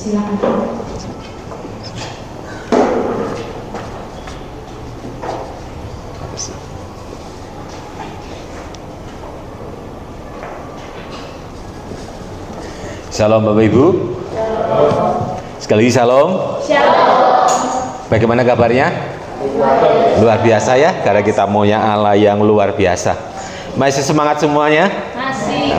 Silakan. Shalom Bapak Ibu. Sekali lagi shalom. Bagaimana kabarnya? Luar biasa ya, karena kita maunya Allah yang luar biasa. Masih semangat semuanya?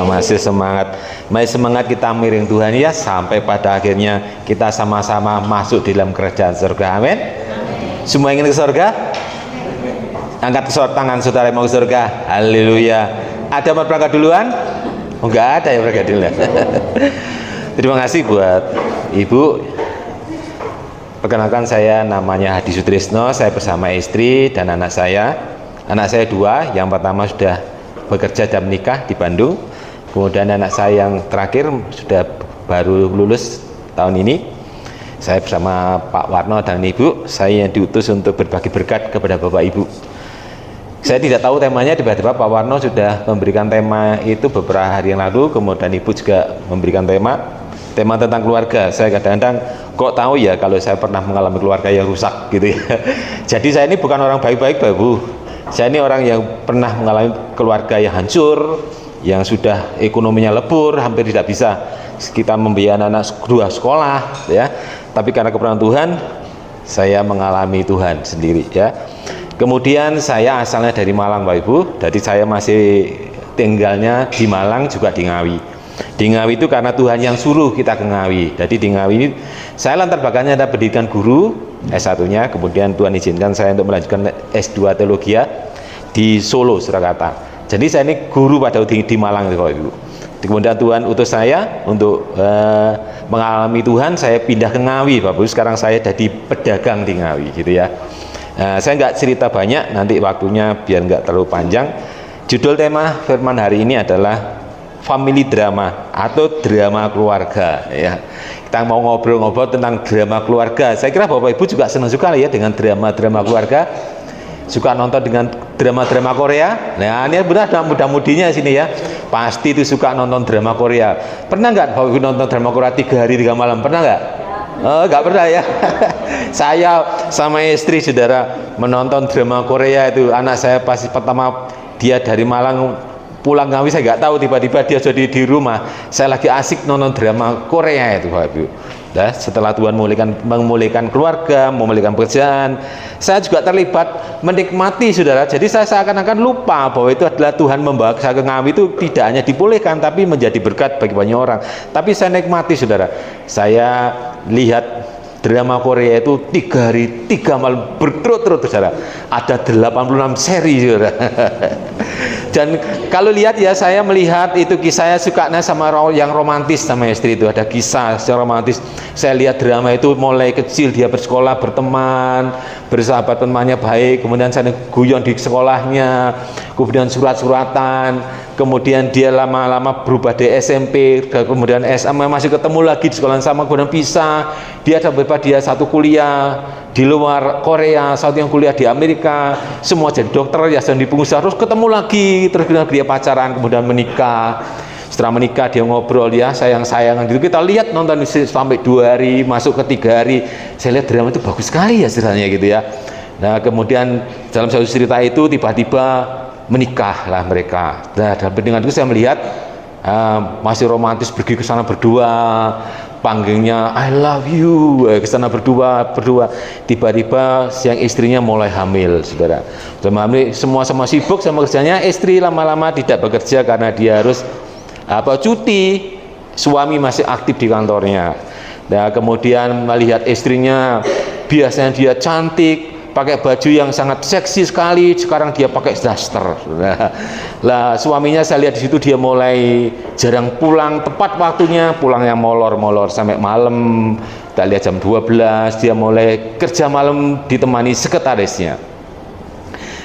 Masih semangat. Masih semangat kita miring Tuhan ya, sampai pada akhirnya kita sama-sama masuk di dalam kerajaan surga. Amin. Semua ingin ke surga? Angkat tangan saudara yang mau ke surga. Haleluya. Ada mau berangkat duluan? Oh, enggak ada yang berangkat duluan. Terima kasih buat Ibu. Perkenalkan, saya namanya Hadi Sutrisno. Saya bersama istri dan anak saya. Anak saya dua. Yang pertama sudah bekerja dan menikah di Bandung. Kemudian anak saya yang terakhir sudah baru lulus tahun ini. Saya bersama Pak Warno dan Ibu. Saya yang diutus untuk berbagi berkat kepada Bapak Ibu. Saya tidak tahu temanya, tiba-tiba Pak Warno sudah memberikan tema itu beberapa hari yang lalu. Kemudian Ibu juga memberikan tema tentang keluarga. Saya kadang-kadang kok tahu ya kalau saya pernah mengalami keluarga yang rusak gitu ya. Jadi saya ini bukan orang baik-baik Bapak Ibu. Saya ini orang yang pernah mengalami keluarga yang hancur, yang sudah ekonominya lebur, hampir tidak bisa kita membiayai anak dua sekolah ya. Tapi karena kepercayaan Tuhan, saya mengalami Tuhan sendiri ya. Kemudian saya asalnya dari Malang Bapak Ibu. Jadi saya masih tinggalnya di Malang juga di Ngawi. Di Ngawi itu karena Tuhan yang suruh kita ke Ngawi. Jadi di Ngawi ini saya latar belakangnya ada pendidikan guru S1-nya, kemudian Tuhan izinkan saya untuk melanjutkan S2 teologi di Solo, Surakarta. Jadi saya ini guru pada di Malang Bapak Ibu. Kemudian Tuhan utus saya untuk mengalami Tuhan, saya pindah ke Ngawi Bapak Ibu. Sekarang saya jadi pedagang di Ngawi gitu ya. Saya nggak cerita banyak, nanti waktunya biar nggak terlalu panjang. Judul tema firman hari ini adalah family drama atau drama keluarga ya. Kita mau ngobrol-ngobrol tentang drama keluarga. Saya kira Bapak Ibu juga senang sekali ya dengan drama-drama keluarga. Suka nonton dengan drama-drama Korea. Nah ini benar mudah-mudinya sini ya. Pasti itu suka nonton drama Korea. Pernah nggak Bapak Ibu nonton drama Korea 3 hari 3 malam? Pernah nggak? Nggak pernah ya. Saya sama istri saudara menonton drama Korea itu. Anak saya pasti pertama dia dari Malang pulang Ngawi, saya nggak tahu, tiba-tiba dia jadi di rumah, saya lagi asik nonton drama Korea itu Bapak Ibu. Nah, setelah Tuhan memulihkan keluarga, memulihkan pekerjaan, saya juga terlibat menikmati saudara. Jadi saya seakan-akan lupa bahwa itu adalah Tuhan membawa saya ke Ngawi itu tidak hanya dipulihkan tapi menjadi berkat bagi banyak orang. Tapi saya nikmati saudara. Saya lihat drama Korea itu 3 hari 3 malam berturut-turut saudara. Ada 86 seri saudara. Dan kalau lihat ya, saya melihat itu kisahnya sukanya sama yang romantis sama istri itu. Ada kisah yang romantis. Saya lihat drama itu mulai kecil dia bersekolah, berteman, bersahabat, temannya baik, kemudian saya guyon di sekolahnya, kemudian surat-suratan, kemudian dia lama-lama berubah di SMP, kemudian SMA masih ketemu lagi di sekolah sama, kemudian pisah. Dia sampai dia satu kuliah di luar Korea, satu yang kuliah di Amerika, semua jadi dokter, ya jadi pengusaha, terus ketemu lagi, terus dia pacaran, kemudian menikah. Setelah menikah dia ngobrol ya, sayang-sayangan gitu. Kita lihat nonton sampai 2 hari, masuk ke 3 hari. Saya lihat drama itu bagus sekali ya ceritanya gitu ya. Nah kemudian dalam satu cerita itu tiba-tiba menikahlah mereka. Nah dalam pendengar itu saya melihat masih romantis, pergi ke sana berdua, panggilnya I love you, ke sana berdua. Tiba-tiba siang istrinya mulai hamil, saudara. Semua sama sibuk sama kerjanya, istri lama-lama tidak bekerja karena dia harus cuti. Suami masih aktif di kantornya. Nah, kemudian melihat istrinya, biasanya dia cantik, pakai baju yang sangat seksi sekali, sekarang dia pakai daster. Lah suaminya saya lihat di situ dia mulai jarang pulang tepat waktunya, pulangnya molor-molor sampai malam. Kita lihat jam 12 dia mulai kerja malam ditemani sekretarisnya.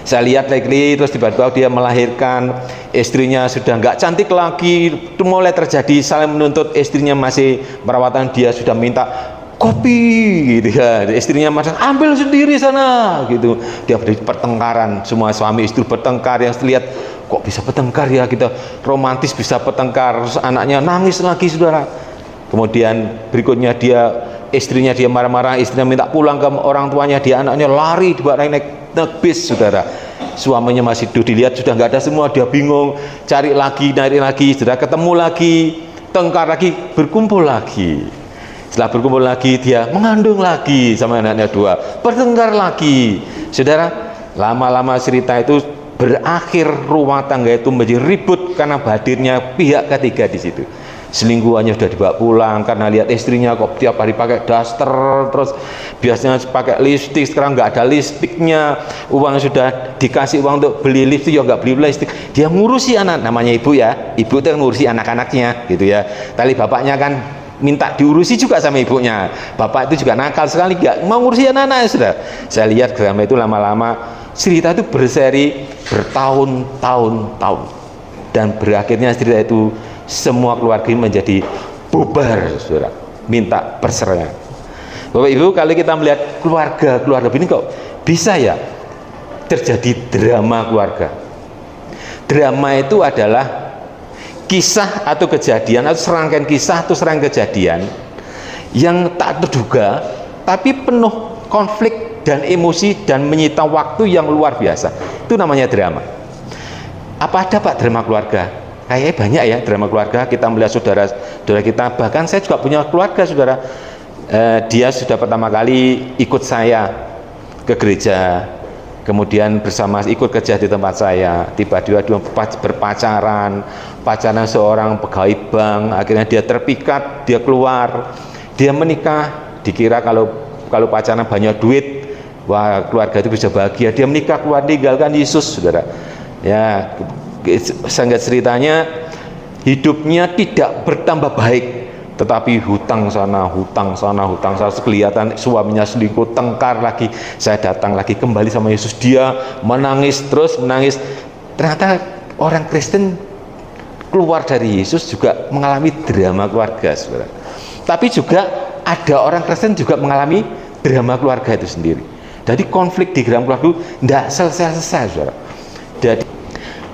Saya lihat lagi, terus tiba-tiba dia melahirkan, istrinya sudah nggak cantik lagi, itu mulai terjadi saling menuntut, istrinya masih perawatan, dia sudah minta kopi gitu ya, istrinya masih ambil sendiri sana gitu. Dia berdiri pertengkaran, semua suami istri bertengkar, yang lihat kok bisa bertengkar ya, kita romantis bisa bertengkar, terus anaknya nangis lagi saudara. kemudian berikutnya istrinya dia marah-marah, istrinya minta pulang ke orang tuanya, dia anaknya lari dibawa naik bis, saudara. Suaminya masih hidup, dilihat sudah nggak ada semua, dia bingung, cari lagi, sudah ketemu lagi, tengkar lagi, berkumpul lagi. Setelah berkumpul lagi, dia mengandung lagi sama anaknya 2, bertengkar lagi. Saudara, lama-lama cerita itu berakhir rumah tangga itu menjadi ribut karena hadirnya pihak ketiga di situ. Selingkuhannya sudah dibawa pulang karena lihat istrinya kok tiap hari pakai daster, terus biasanya pakai lipstik, sekarang nggak ada lipstiknya, uang sudah dikasih uang untuk beli lipstik ya nggak beli lipstik. Dia ngurusi anak, namanya ibu ya, ibu itu ngurusi anak-anaknya gitu ya. Tadi bapaknya kan minta diurusi juga sama ibunya, bapak itu juga nakal sekali, nggak mau ngurusi anak-anak. Sudah saya lihat drama itu lama-lama cerita itu berseri bertahun-tahun dan berakhirnya cerita itu semua keluarga menjadi bubar, saudara, minta perceraian. Bapak Ibu, kalau kita melihat keluarga ini kok bisa ya terjadi drama keluarga. Drama itu adalah kisah atau kejadian atau serangkaian kisah atau serangkaian kejadian yang tak terduga tapi penuh konflik dan emosi dan menyita waktu yang luar biasa. Itu namanya drama. Apa ada Pak drama keluarga? Kayaknya banyak ya drama keluarga. Kita melihat saudara kita, bahkan saya juga punya keluarga, saudara. Dia sudah pertama kali ikut saya ke gereja, kemudian bersama ikut kerja di tempat saya, tiba-tiba dia berpacaran seorang pegawai bank, akhirnya dia terpikat, dia keluar, dia menikah, dikira kalau pacaran banyak duit, wah keluarga itu bisa bahagia, dia menikah, keluar, tinggalkan Yesus, saudara. Ya, sangat ceritanya hidupnya tidak bertambah baik, tetapi hutang sana, kelihatan suaminya selingkuh, tengkar lagi. Saya datang lagi kembali sama Yesus, dia menangis. Ternyata orang Kristen keluar dari Yesus juga mengalami drama keluarga, saudara. Tapi juga ada orang Kristen juga mengalami drama keluarga itu sendiri. Jadi konflik di dalam keluarga tidak selesai, saudara. Jadi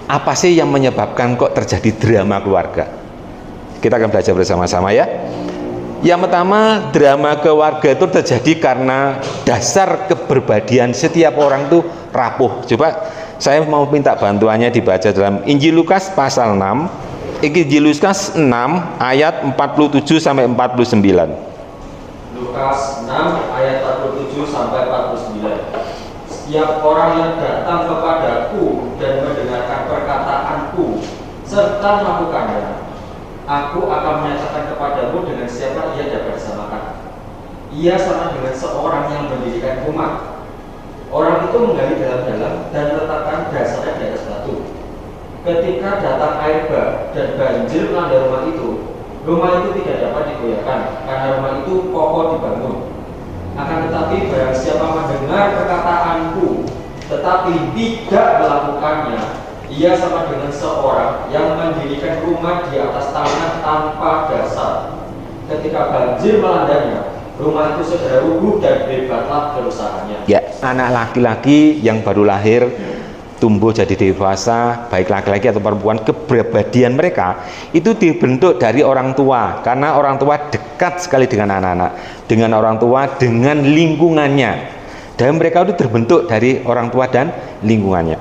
apa sih yang menyebabkan kok terjadi drama keluarga? Kita akan belajar bersama-sama ya. Yang pertama, drama keluarga itu terjadi karena dasar kepribadian setiap orang itu rapuh. Coba saya mau minta bantuannya dibaca dalam Injil Lukas pasal 6. Injil Lukas 6 ayat 47 sampai 49. Lukas 6 ayat 47 sampai 49. Setiap orang yang datang kepadaku dan mendengarkan perkataanku serta melakukannya, aku akan menyatakan kepadamu dengan siapa ia dapat disamakan. Ia sama dengan seorang yang mendirikan rumah. Orang itu menggali dalam-dalam dan meletakkan dasarnya di atas batu. Ketika datang air bah dan banjir melanda rumah itu tidak dapat digoyahkan karena rumah itu kokoh dibangun. Akan tetapi barang siapa mendengar perkataanku tetapi tidak melakukannya, ia sama dengan seorang yang mendirikan rumah di atas tanah tanpa dasar. Ketika banjir melandanya, rumah itu segera rubuh dan hebatlah kerusakannya. Ya, anak laki-laki yang baru lahir tumbuh jadi dewasa, baik laki-laki atau perempuan, kepribadian mereka itu dibentuk dari orang tua, karena orang tua dekat sekali dengan anak-anak, dengan orang tua, dengan lingkungannya, dan mereka itu terbentuk dari orang tua dan lingkungannya.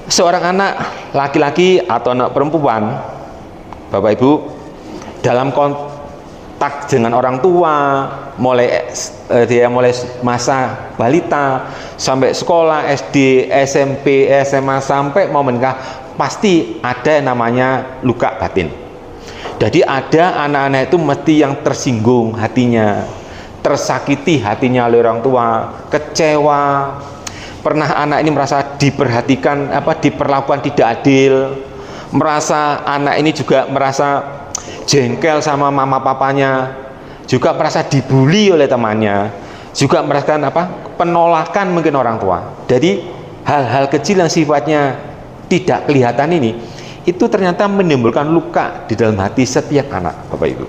Seorang anak laki-laki atau anak perempuan, Bapak Ibu, dalam kontak dengan orang tua, mulai masa balita sampai sekolah SD, SMP, SMA sampai mau menikah, pasti ada yang namanya luka batin. Jadi ada anak-anak itu mesti yang tersinggung hatinya, tersakiti hatinya oleh orang tua, kecewa. Pernah anak ini merasa diperhatikan, diperlakukan tidak adil, merasa anak ini juga merasa jengkel sama mama papanya, juga merasa dibully oleh temannya, juga merasakan penolakan mungkin orang tua. Jadi hal-hal kecil yang sifatnya tidak kelihatan ini, itu ternyata menimbulkan luka di dalam hati setiap anak, Bapak Ibu.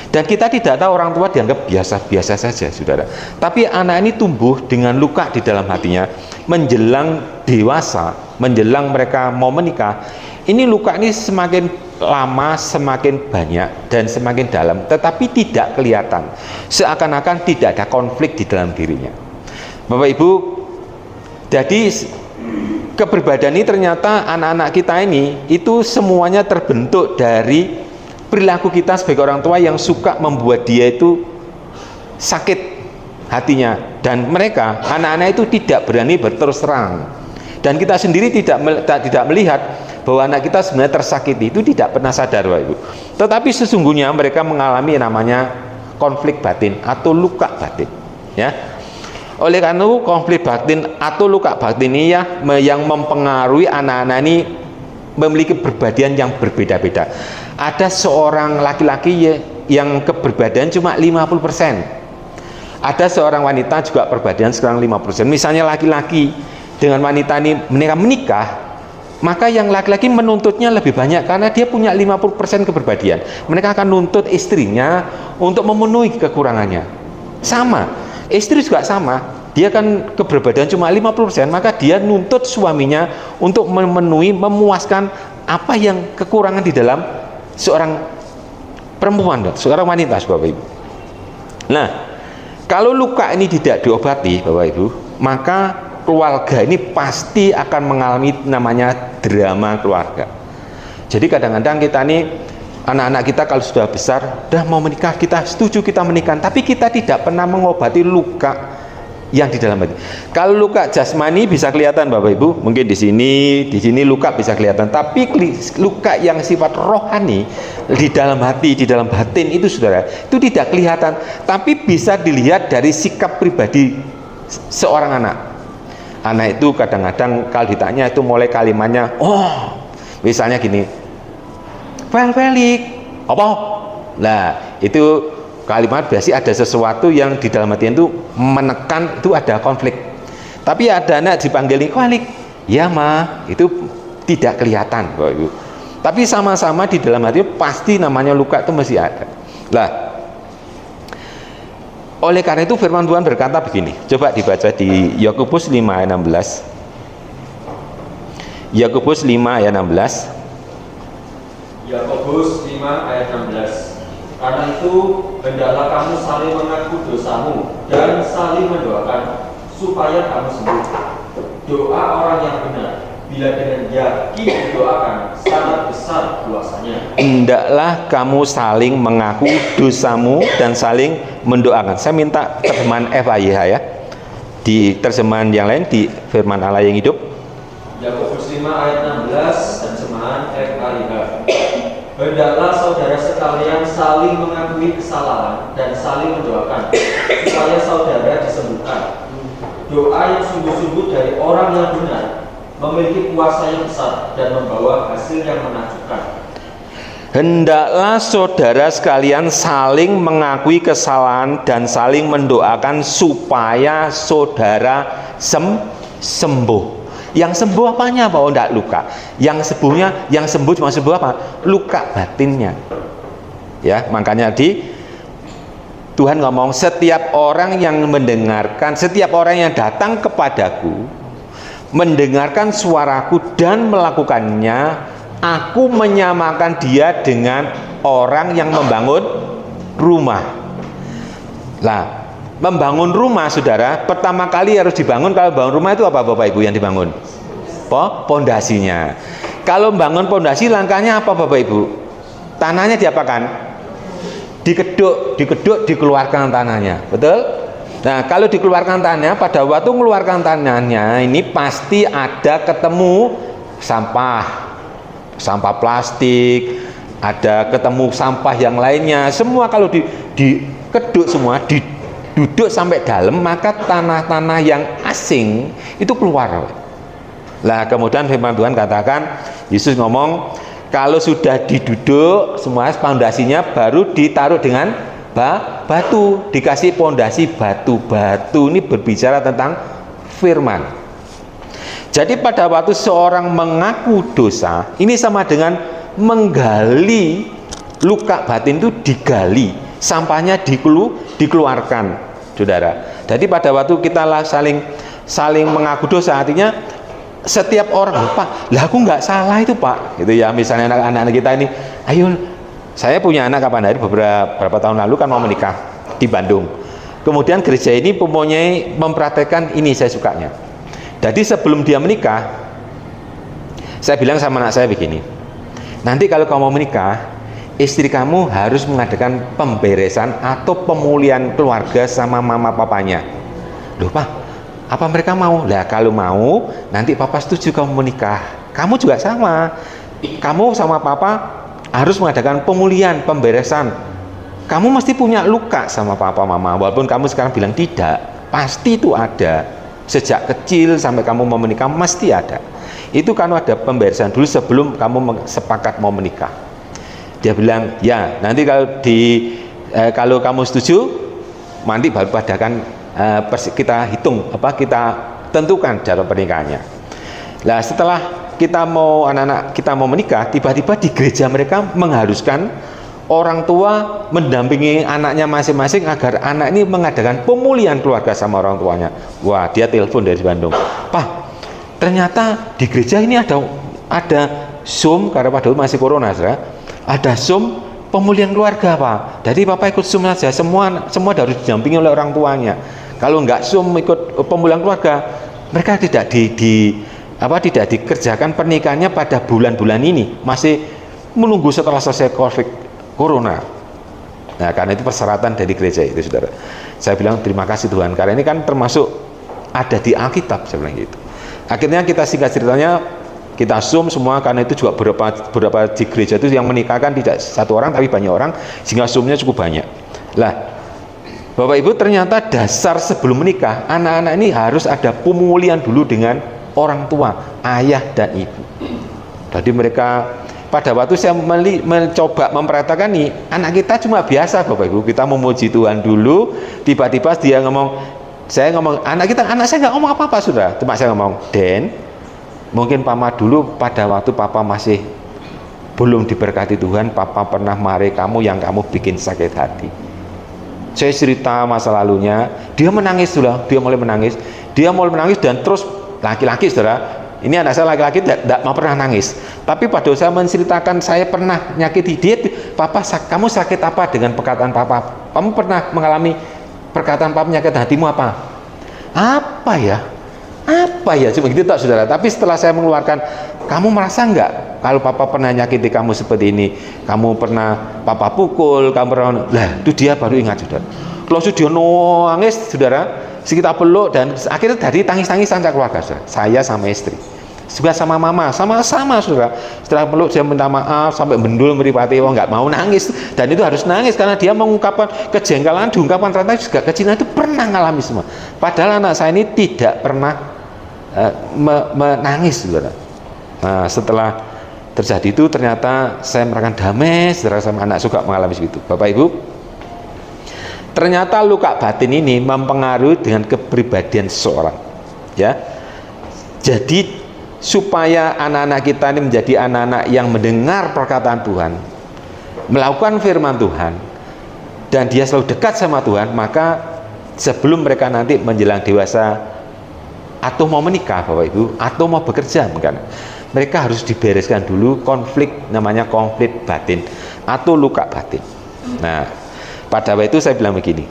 Dan kita tidak tahu, orang tua dianggap biasa-biasa saja, saudara. Tapi anak ini tumbuh dengan luka di dalam hatinya, menjelang dewasa, menjelang mereka mau menikah, ini luka ini semakin lama semakin banyak dan semakin dalam, tetapi tidak kelihatan, seakan-akan tidak ada konflik di dalam dirinya. Bapak Ibu, jadi kepribadian ini ternyata anak-anak kita ini itu semuanya terbentuk dari perilaku kita sebagai orang tua yang suka membuat dia itu sakit hatinya, dan mereka anak-anak itu tidak berani berterus terang, dan kita sendiri tidak melihat bahwa anak kita sebenarnya tersakiti, itu tidak pernah sadar Bapak Ibu. Tetapi sesungguhnya mereka mengalami namanya konflik batin atau luka batin, ya. Oleh karena itu konflik batin atau luka batin ini ya yang mempengaruhi anak-anak ini memiliki kepribadian yang berbeda-beda. Ada seorang laki-laki yang kepribadian cuma 50%. Ada seorang wanita juga perbedaan sekarang 50%. Misalnya laki-laki dengan wanita ini menikah, maka yang laki-laki menuntutnya lebih banyak karena dia punya 50% kepribadian. Mereka akan nuntut istrinya untuk memenuhi kekurangannya. Sama, istri juga sama. Dia kan kepribadian cuma 50%, maka dia nuntut suaminya untuk memenuhi, memuaskan apa yang kekurangan di dalam seorang perempuan, seorang wanita, Bapak Ibu. Nah, kalau luka ini tidak diobati, Bapak Ibu, maka keluarga ini pasti akan mengalami namanya drama keluarga. Jadi kadang-kadang kita ini, anak-anak kita kalau sudah besar, udah mau menikah, kita setuju kita menikah, tapi kita tidak pernah mengobati luka yang di dalam hati. Kalau luka jasmani bisa kelihatan Bapak Ibu, mungkin di sini luka bisa kelihatan, tapi luka yang sifat rohani di dalam hati, di dalam batin itu Saudara, itu tidak kelihatan, tapi bisa dilihat dari sikap pribadi seorang anak. Anak itu kadang-kadang kalau ditanya itu mulai kalimatnya, oh, misalnya gini, Felik, apa? Nah, itu kalimat berarti ada sesuatu yang di dalam hati itu menekan, itu ada konflik. Tapi ada anak dipanggil Felik, ya ma, itu tidak kelihatan, Bapak Ibu. Tapi sama-sama di dalam hati pasti namanya luka itu masih ada. Lah, oleh karena itu firman Tuhan berkata begini, coba dibaca di Yakobus 5 ayat 16. Yakobus 5 ayat 16. Yakobus 5 ayat 16. Karena itu hendaklah kamu saling mengaku dosamu dan saling mendoakan supaya kamu sembuh. Doa orang yang benar bila dengan yakin didoakan sangat besar kuasanya. Hendaklah kamu saling mengaku dosamu dan saling mendoakan. Saya minta terjemahan FAYH ya. Di terjemahan yang lain, di firman Allah yang hidup. Yakobus 5 ayat 16 dan terjemahan FAYH. Hendaklah saudara sekalian saling mengakui kesalahan dan saling mendoakan supaya saudara disembuhkan. Doa yang sungguh-sungguh dari orang yang benar memiliki kuasa yang besar dan membawa hasil yang menakjubkan. Hendaklah saudara sekalian saling mengakui kesalahan dan saling mendoakan supaya saudara sembuh. Yang sembuh apanya Pak? Oh, enggak luka. Yang sembuh cuma sembuh apa? Luka batinnya. Ya, makanya Tuhan ngomong, setiap orang yang mendengarkan, setiap orang yang datang kepadaku, mendengarkan suaraku dan melakukannya, aku menyamakan dia dengan orang yang membangun rumah. Lah, membangun rumah Saudara, pertama kali harus dibangun. Kalau bangun rumah itu apa Bapak Ibu yang dibangun? Pondasinya. Kalau membangun pondasi, langkahnya apa Bapak Ibu? Tanahnya diapakan? Dikeduk, dikeluarkan tanahnya. Betul? Nah, kalau dikeluarkan tanahnya, pada waktu mengeluarkan tanahnya ini pasti ada ketemu sampah plastik, ada ketemu sampah yang lainnya. Semua kalau dikeduk semua, duduk sampai dalam, maka tanah-tanah yang asing itu keluar. Lah, kemudian firman Tuhan katakan, Yesus ngomong, kalau sudah diduduk semua pondasinya baru ditaruh dengan batu, dikasih pondasi batu. Batu ini berbicara tentang firman. Jadi pada waktu seorang mengaku dosa, ini sama dengan menggali luka batin, itu digali, sampahnya dikeluarkan, Saudara. Jadi pada waktu kita saling mengaku dosa, artinya setiap orang, Pak, lah aku nggak salah itu Pak, gitu ya. Misalnya anak-anak kita ini, ayo, saya punya anak kapan hari beberapa tahun lalu kan mau menikah di Bandung. Kemudian gereja ini mempraktekkan ini saya sukanya. Jadi sebelum dia menikah, saya bilang sama anak saya begini, nanti kalau kamu mau menikah, istri kamu harus mengadakan pemberesan atau pemulihan keluarga sama mama papanya. Loh Pak, apa mereka mau? Lah kalau mau, nanti papa setuju kamu menikah. Kamu juga sama. Kamu sama papa harus mengadakan pemulihan, pemberesan. Kamu mesti punya luka sama papa mama. Walaupun kamu sekarang bilang tidak, pasti itu ada. Sejak kecil sampai kamu mau menikah mesti ada. Itu kan ada pemberesan dulu sebelum kamu sepakat mau menikah. Dia bilang, ya nanti kalau kamu setuju, nanti baru padakan kita hitung kita tentukan cara pernikahannya. Nah setelah anak-anak kita mau menikah, tiba-tiba di gereja mereka mengharuskan orang tua mendampingi anaknya masing-masing agar anak ini mengadakan pemulihan keluarga sama orang tuanya. Wah, dia telepon dari Bandung, Pak, ternyata di gereja ini ada Zoom, karena pada waktu masih corona, ada Zoom pemulihan keluarga Pak. Jadi Bapak ikut Zoom saja, semua harus didampingi oleh orang tuanya. Kalau nggak Zoom ikut pemulihan keluarga, mereka tidak tidak dikerjakan pernikahannya pada bulan-bulan ini, masih menunggu setelah selesai COVID Corona. Nah, karena itu persyaratan dari gereja itu, saudara. Saya bilang terima kasih Tuhan, karena ini kan termasuk ada di Alkitab, saya bilang gitu. Akhirnya kita singkat ceritanya, kita Zoom semua, karena itu juga beberapa di gereja itu yang menikahkan tidak satu orang tapi banyak orang, sehingga Zoomnya cukup banyak. Lah, Bapak Ibu, ternyata dasar sebelum menikah, anak-anak ini harus ada pemulihan dulu dengan orang tua, ayah dan ibu. Jadi mereka, pada waktu saya mencoba mempraktekkan ini, anak kita cuma biasa Bapak Ibu, kita memuji Tuhan dulu, tiba-tiba dia saya ngomong, anak saya nggak ngomong apa-apa sudah, cuma saya ngomong, Den, mungkin Papa dulu pada waktu Papa masih belum diberkati Tuhan, Papa pernah marahi kamu yang kamu bikin sakit hati. Saya cerita masa lalunya, dia menangis sudah, dia mulai menangis dan terus laki-laki saudara, ini anak saya laki-laki tidak mau pernah nangis, tapi pada saya menceritakan saya pernah nyakiti dia, Papa kamu sakit apa dengan perkataan Papa? Kamu pernah mengalami perkataan Papa menyakiti hatimu apa? Apa ya cuma gitu tak saudara. Tapi setelah saya mengeluarkan, kamu merasa enggak kalau Papa pernah nyakiti kamu seperti ini, kamu pernah Papa pukul, kamu pernah, lah itu dia baru ingat saudara. Kalau sudah nangis saudara, kita peluk, dan akhirnya dari tangis-tangisan keluarga saudara. Saya sama istri juga sama mama, sama-sama saudara. Setelah peluk dia minta maaf sampai bendul meripati, nggak mau nangis, dan itu harus nangis karena dia mengungkapkan kejengkelan, diungkapkan ternyata juga kecintaan itu pernah ngalami semua. Padahal anak saya ini tidak pernah menangis saudara. Nah setelah terjadi itu ternyata saya merasakan damai saudara, sama anak suka mengalami begitu. Bapak Ibu, ternyata luka batin ini mempengaruhi dengan kepribadian seseorang, ya. Jadi supaya anak-anak kita ini menjadi anak-anak yang mendengar perkataan Tuhan, melakukan firman Tuhan, dan dia selalu dekat sama Tuhan, maka sebelum mereka nanti menjelang dewasa atau mau menikah Bapak Ibu, atau mau bekerja, mereka harus dibereskan dulu namanya konflik batin atau luka batin. Nah pada waktu itu saya bilang begini,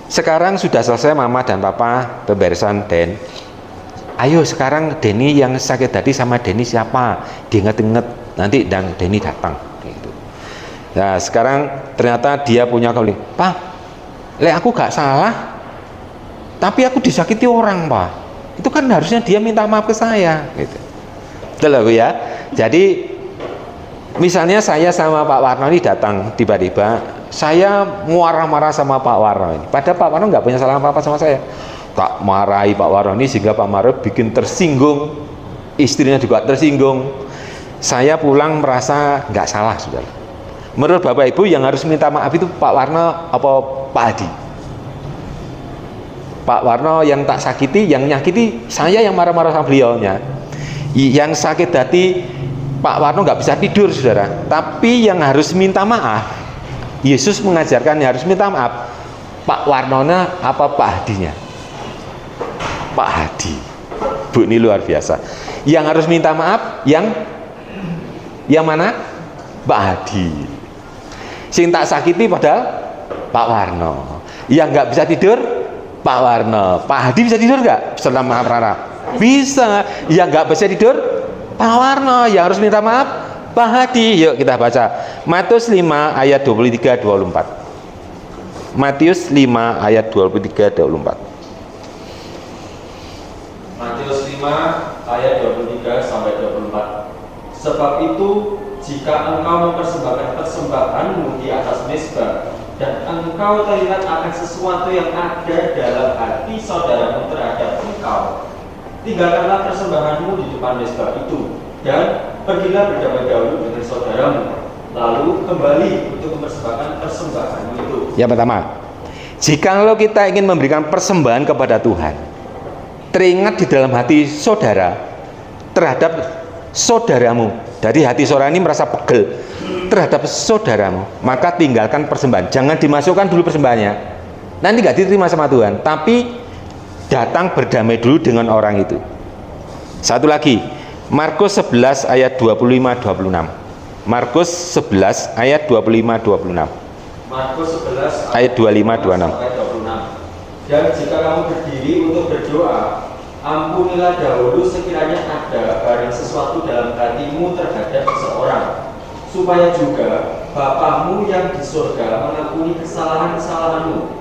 sekarang sudah selesai Mama dan Papa pemberesan Den, ayo sekarang Denny yang sakit hati sama Denny siapa, diinget-inget nanti, dan Denny datang gitu. Nah sekarang ternyata dia punya konflik, Pak, aku gak salah tapi aku disakiti orang Pak, itu kan harusnya dia minta maaf ke saya gitu. Betul loh ya. Jadi misalnya saya sama Pak Warno ini datang, tiba-tiba saya marah-marah sama Pak Warno ini, padahal Pak Warno nggak punya salah apa-apa sama saya, tak marahi Pak Warno ini sehingga Pak Warno bikin tersinggung, istrinya juga tersinggung. Saya pulang merasa nggak salah saudara. Menurut Bapak Ibu yang harus minta maaf itu Pak Warno apa Pak Hadi? Pak Warno yang tak sakiti, yang nyakiti saya yang marah-marah sama beliaunya. Yang sakit hati Pak Warno nggak bisa tidur saudara, tapi yang harus minta maaf, Yesus mengajarkan yang harus minta maaf Pak Warnona apa Pak Hadinya? Pak Hadi. Bu, ini luar biasa. Yang harus minta maaf yang mana? Pak Hadi. Sing tak sakiti padahal Pak Warno. Yang nggak bisa tidur Pak Warno. Pak Hadi bisa tidur nggak setelah maaf Rara? Bisa. Yang nggak bisa tidur Pak Warno. Yang harus minta maaf Pak Hadi. Yuk kita baca Matius 5 ayat 23-24. Matius 5 ayat 23-24. Matius 5 ayat 23 sampai 24. Sebab itu jika engkau mempersembahkan persembahanmu di atas mezbah dan engkau teringat akan sesuatu yang ada dalam hati saudaramu terhadap engkau, tinggalkanlah persembahanmu di depan mezbah itu dan pergilah berdamai dahulu dengan saudaramu, lalu kembali untuk mempersembahkan persembahanmu itu. Yang pertama, jikalau kita ingin memberikan persembahan kepada Tuhan, teringat di dalam hati saudara terhadap saudaramu. Dari hati saudara ini merasa pegel terhadap saudaramu, maka tinggalkan persembahan. Jangan dimasukkan dulu persembahannya, nanti nggak diterima sama Tuhan. Tapi datang berdamai dulu dengan orang itu. Satu lagi, Markus 11 ayat 25-26. Markus 11 ayat 25-26. Markus 11 ayat 25-26. Dan jika kamu berdiri untuk berdoa, ampunilah dahulu sekiranya ada barang sesuatu dalam hatimu terhadap seseorang, supaya juga Bapamu yang di surga mengampuni kesalahan-kesalahanmu.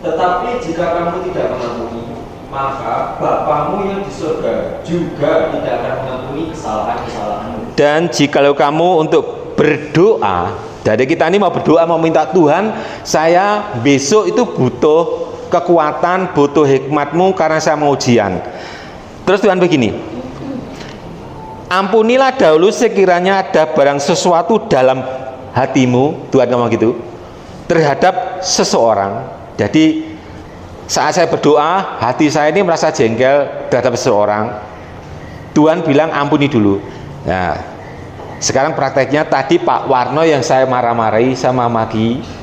Tetapi jika kamu tidak mengampuni, maka Bapamu yang di surga juga tidak akan mengampuni kesalahan-kesalahanmu. Dan jikalau kamu untuk berdoa, jadi kita ini mau berdoa, mau minta Tuhan, saya besok itu butuh kekuatan, butuh hikmatmu karena saya mau ujian. Terus Tuhan begini, ampunilah dahulu sekiranya ada barang sesuatu dalam hatimu, Tuhan ngomong gitu, terhadap seseorang. Jadi saat saya berdoa, hati saya ini merasa jengkel terhadap seseorang, Tuhan bilang ampuni dulu. Nah, sekarang prakteknya tadi Pak Warno yang saya marah-marahi sama Magi,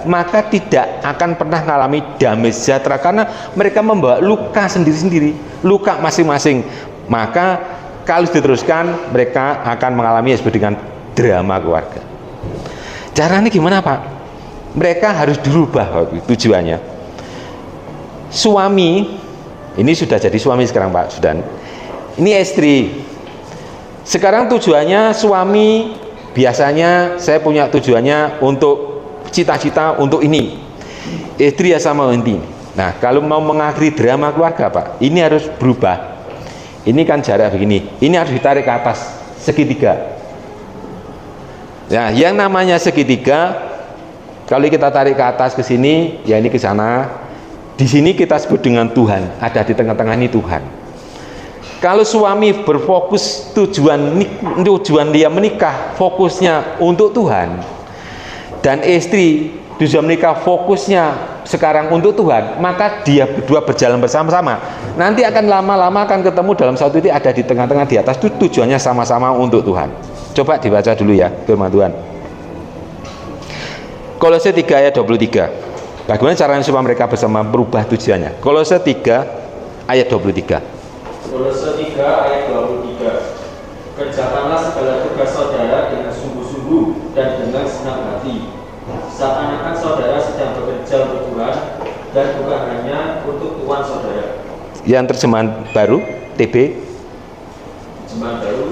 maka tidak akan pernah mengalami damai sejahtera karena mereka membawa luka sendiri-sendiri, luka masing-masing. Maka kalau diteruskan mereka akan mengalami yang disebut dengan drama keluarga. Caranya gimana Pak? Mereka harus dirubah tujuannya. Suami, ini sudah jadi suami sekarang Pak Sudan, ini istri. Sekarang tujuannya suami, biasanya saya punya tujuannya untuk cita-cita untuk ini, istri ya sama ini. Nah, kalau mau mengakhiri drama keluarga Pak, ini harus berubah. Ini kan jarak begini, ini harus ditarik ke atas segitiga. Nah, yang namanya segitiga, kalau kita tarik ke atas ke sini, ya ini ke sana. Di sini kita sebut dengan Tuhan, ada di tengah-tengah ini Tuhan. Kalau suami berfokus tujuan dia menikah, fokusnya untuk Tuhan, dan istri tujuan menikah fokusnya sekarang untuk Tuhan, maka dia berdua berjalan bersama-sama. Nanti akan lama-lama akan ketemu dalam satu titik, ada di tengah-tengah di atas, itu tujuannya sama-sama untuk Tuhan. Coba dibaca dulu ya firman Tuhan. Kolose 3 ayat 23. Bagaimana caranya supaya mereka bersama berubah tujuannya? Kolose 3 ayat 23. Kolose 3 ayat 23. Kerjakanlah segala tugas saudara dengan sungguh-sungguh dan dengan senang hati, seakan-akan saudara sedang bekerja untuk Tuhan dan bukan hanya untuk tuan saudara. Yang terjemahan baru TB. Terjemahan baru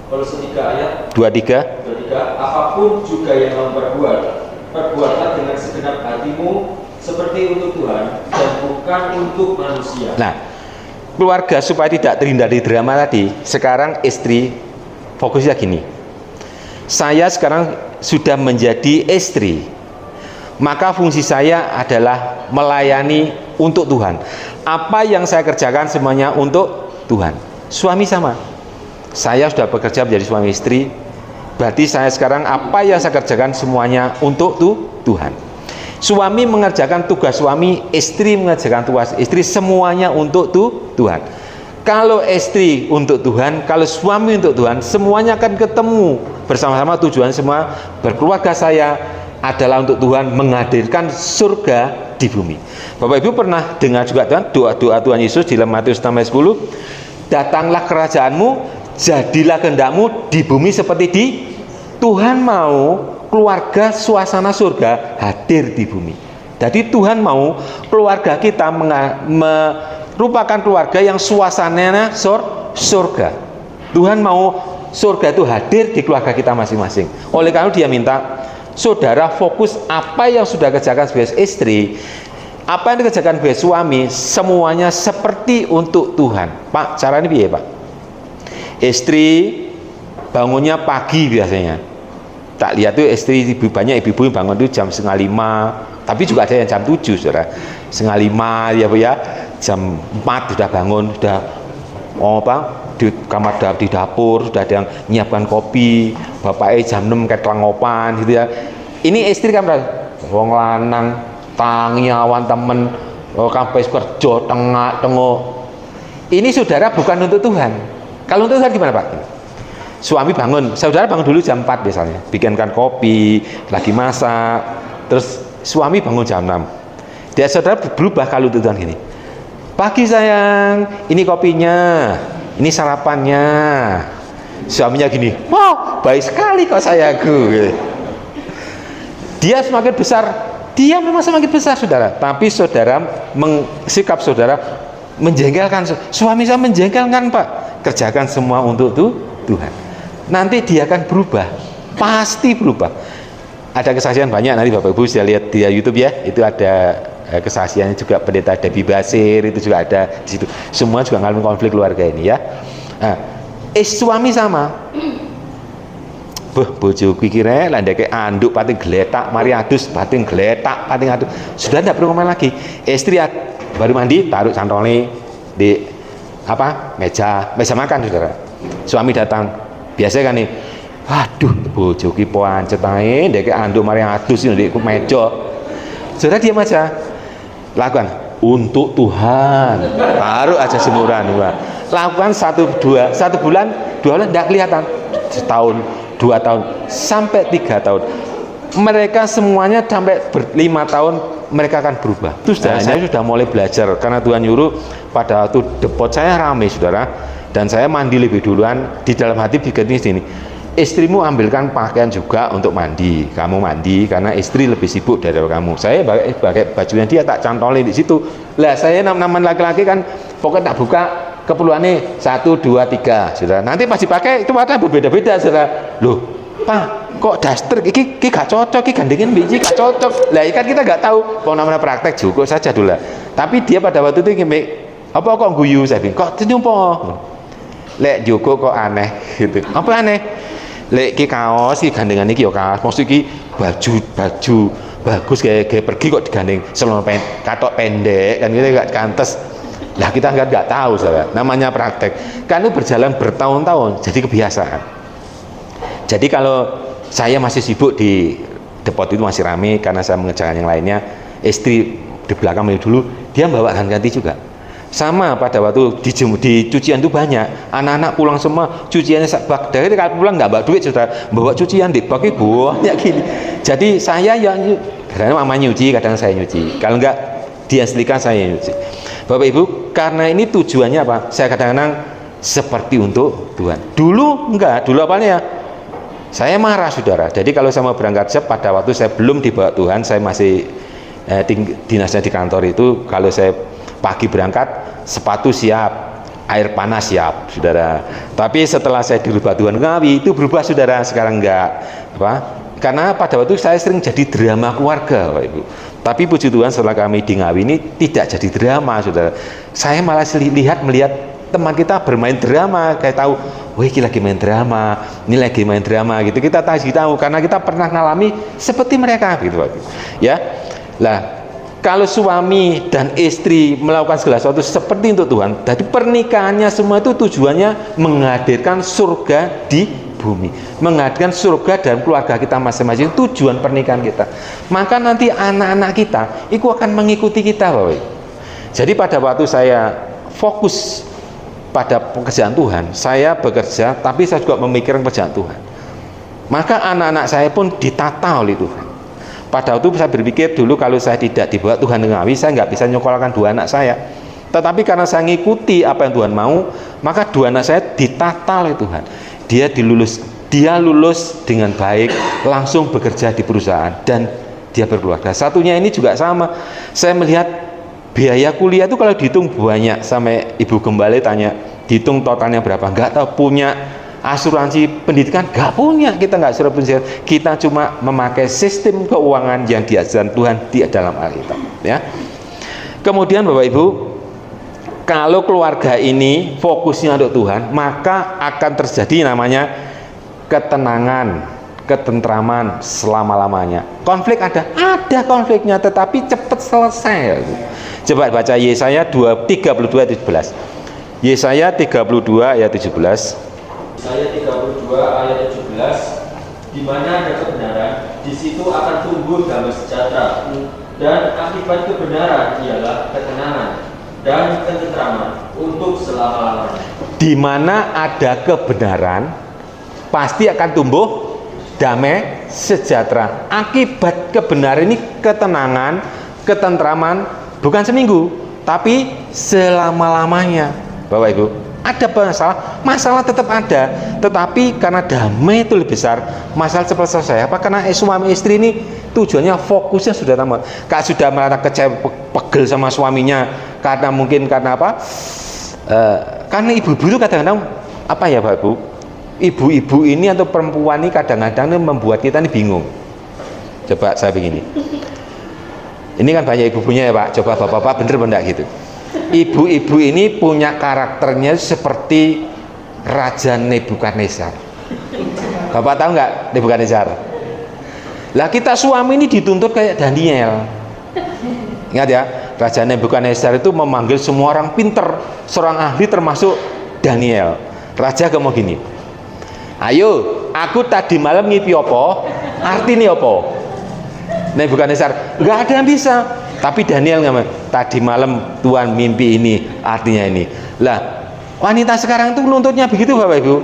Kolose 3 ayat 23. Apapun juga yang kamu perbuat, perbuatlah dengan segenap hatimu seperti untuk Tuhan dan bukan untuk manusia. Nah, keluarga supaya tidak terhindari drama tadi, sekarang istri fokusnya gini, saya sekarang sudah menjadi istri, maka fungsi saya adalah melayani untuk Tuhan. Apa yang saya kerjakan semuanya untuk Tuhan. Suami sama, saya sudah bekerja menjadi suami istri, berarti saya sekarang apa yang saya kerjakan semuanya untuk Tuhan. Suami mengerjakan tugas suami, istri mengerjakan tugas istri, semuanya untuk Tuhan. Kalau istri untuk Tuhan, kalau suami untuk Tuhan, semuanya akan ketemu bersama-sama tujuan semua. Berkeluarga saya adalah untuk Tuhan menghadirkan surga di bumi. Bapak Ibu pernah dengar juga Tuhan, doa Tuhan Yesus di Matius 6 ayat 10, datanglah kerajaanmu, jadilah kehendakmu di bumi seperti di. Tuhan mau keluarga suasana surga hadir di bumi. Jadi Tuhan mau keluarga kita merupakan keluarga yang suasananya surga. Tuhan mau surga itu hadir di keluarga kita masing-masing. Oleh karena dia minta saudara fokus apa yang sudah kerjakan sebagai istri, apa yang dikerjakan sebagai suami, semuanya seperti untuk Tuhan. Pak, caranya piye, Pak? Istri bangunnya pagi biasanya. Tak lihat tuh istri banyak ibu-ibu bangun tuh jam 4:30, tapi juga ada yang jam 7, saudara. 4:30 ya Bu ya. Jam 4 sudah bangun, sudah di kamar di dapur, sudah ada yang nyiapkan kopi. Bapaknya jam 6 ketlangopan gitu ya. Ini istri kan wong lanang tangi awan temen kampus kerja tengok. Ini saudara bukan untuk Tuhan. Kalau untuk Tuhan gimana Pak? Suami bangun, saudara bangun dulu jam 4 biasanya, bikinkan kopi, lagi masak, terus suami bangun jam 6. Dia saudara berubah kalau untuk Tuhan gini. Pagi sayang, ini kopinya, ini sarapannya. Suaminya gini, wow, baik sekali kok sayangku. Dia semakin besar, dia memang semakin besar saudara. Tapi saudara, sikap saudara menjengkelkan. Suami saya menjengkelkan Pak. Kerjakan semua untuk Tuhan. Nanti dia akan berubah, pasti berubah. Ada kesaksian banyak nanti Bapak Ibu bisa lihat di YouTube ya. Itu ada kesaksiannya juga pendeta Debbie Basir, itu juga ada di situ. Semua juga ngalamin konflik keluarga ini ya. Nah, suami sama. Bojoku kira landeke anduk pating geletak mari adus pating geletak pating adus. Sudah tidak perlu ngomong lagi. Istri baru mandi taruh santolnya di meja makan saudara. Suami datang. Biasanya kan nih, waduh bojoku pancet ae ndek anduk mari adus di meja. Saudara diam aja. Lakukan untuk Tuhan. Taruh aja jemuran. Lakukan 1 bulan, 2 bulan tidak kelihatan. Setahun, 2 tahun, sampai 3 tahun. Mereka semuanya sampai 5 tahun mereka akan berubah. Terus saya sudah mulai belajar karena Tuhan nyuruh pada waktu depot saya ramai saudara, dan saya mandi lebih duluan. Di dalam hati bikin di sini, istrimu ambilkan pakaian juga untuk mandi. Kamu mandi karena istri lebih sibuk dari kamu. Saya pakai bajunya dia tak cantolin di situ. Lah saya namanya laki-laki kan pokoknya tak buka keperluannya 1, 2, 3 saudara. Nanti pas dipakai itu warna berbeda-beda saudara. Loh Pak, kok daster iki gak cocok, iki gandengin biji gak cocok. Lah kan kita gak tahu, kalau namanya praktek cukup saja dulu. Tapi dia pada waktu itu apa kok guyu, saya bilang kok nyumpo. Lek Joko kok aneh gitu. Apa aneh? Lek ki kaos ki gandengan iki yo kaos, maksud ki baju bagus kayak pergi kok digandeng celana katok pendek kan gitu gak kantes. Lah kita nggak tahu saudara. Namanya praktek. Kan itu berjalan bertahun-tahun jadi kebiasaan. Jadi kalau saya masih sibuk di depot itu masih rame karena saya mengerjakan yang lainnya, istri di belakang dulu dia bawa ganti juga. Sama pada waktu di cucian itu banyak anak-anak pulang semua cuciannya bak, dari kalau pulang nggak bawa duit saudara, bawa cucian di bak banyak gini. Jadi saya yang kadang mama nyuci, kadang saya nyuci, kalau nggak dia setrika saya nyuci. Bapak Ibu, karena ini tujuannya apa? Saya kadang-kadang seperti untuk Tuhan. Dulu enggak, dulu apalnya ya saya marah saudara. Jadi kalau saya mau berangkat pada waktu saya belum dibawa Tuhan, saya masih dinasnya di kantor itu, kalau saya pagi berangkat, sepatu siap, air panas siap, saudara. Tapi setelah saya dirubah Tuhan Ngawi, itu berubah saudara. Sekarang enggak, karena pada waktu saya sering jadi drama keluarga, Bapak Ibu. Tapi puji Tuhan setelah kami di Ngawi ini tidak jadi drama, saudara. Saya malah melihat teman kita bermain drama, kayak tahu, wah ini lagi main drama, ini lagi main drama, gitu. Kita tahu karena kita pernah ngalami seperti mereka, gitu, Bapak Ibu. Ya, lah. Kalau suami dan istri melakukan segala sesuatu seperti untuk Tuhan, jadi pernikahannya semua itu tujuannya menghadirkan surga di bumi, menghadirkan surga dalam keluarga kita masing-masing. Tujuan pernikahan kita, maka nanti anak-anak kita itu akan mengikuti kita, Bapak. Jadi pada waktu saya fokus pada pekerjaan Tuhan, saya bekerja, tapi saya juga memikirkan pekerjaan Tuhan. Maka anak-anak saya pun ditata oleh Tuhan. Pada waktu saya berpikir dulu kalau saya tidak dibawa Tuhan ke Ngawi, saya nggak bisa nyekolahkan 2 anak saya. Tetapi karena saya ngikuti apa yang Tuhan mau, maka 2 anak saya ditata oleh Tuhan. Dia lulus dengan baik, langsung bekerja di perusahaan, dan dia berkeluarga. Satunya ini juga sama. Saya melihat biaya kuliah itu kalau dihitung banyak, sampai Ibu Gembala tanya, dihitung totalnya berapa? Nggak tahu. Punya asuransi pendidikan? Nggak punya. Kita nggak asuransi, kita cuma memakai sistem keuangan yang diajarkan Tuhan di dalam Alkitab, ya. Kemudian Bapak Ibu, kalau keluarga ini fokusnya untuk Tuhan, maka akan terjadi namanya ketenangan, ketentraman selama-lamanya. Konflik ada konfliknya, tetapi cepat selesai. Coba baca Yesaya 32:17. Yesaya 32 ayat 17. Yesaya 32 ayat 17, di mana ada kebenaran, di situ akan tumbuh damai sejahtera, dan akibat kebenaran ialah ketenangan dan ketentraman untuk selama-lamanya. Di mana ada kebenaran, pasti akan tumbuh damai sejahtera. Akibat kebenaran ini ketenangan, ketentraman, bukan seminggu, tapi selama-lamanya. Bapak Ibu, ada masalah tetap ada, tetapi karena damai itu lebih besar, masalah cepat selesai. Apa? Karena suami istri ini tujuannya, fokusnya sudah tamat. Kak sudah merasa kecewa, pegel sama suaminya, karena mungkin karena apa? Karena ibu-ibu itu kadang-kadang apa ya Bapak Ibu? Ibu-ibu ini atau perempuan ini kadang-kadang membuat kita ini bingung. Coba saya begini. Ini kan banyak ibu-ibunya ya Pak. Coba bapak-bapak bener enggak gitu? Ibu-ibu ini punya karakternya seperti Raja Nebukadnezar. Bapak tahu nggak Nebukadnezar? Lah kita suami ini dituntut kayak Daniel. Ingat ya, Raja Nebukadnezar itu memanggil semua orang pinter, seorang ahli termasuk Daniel. Raja ngomong gini, ayo, aku tadi malam ngipi apa? Artinya apa? Nebukadnezar, nggak ada yang bisa. Tapi Daniel ngomong, tadi malam Tuhan mimpi ini, artinya ini. Lah, wanita sekarang tuh nuntutnya begitu Bapak Ibu.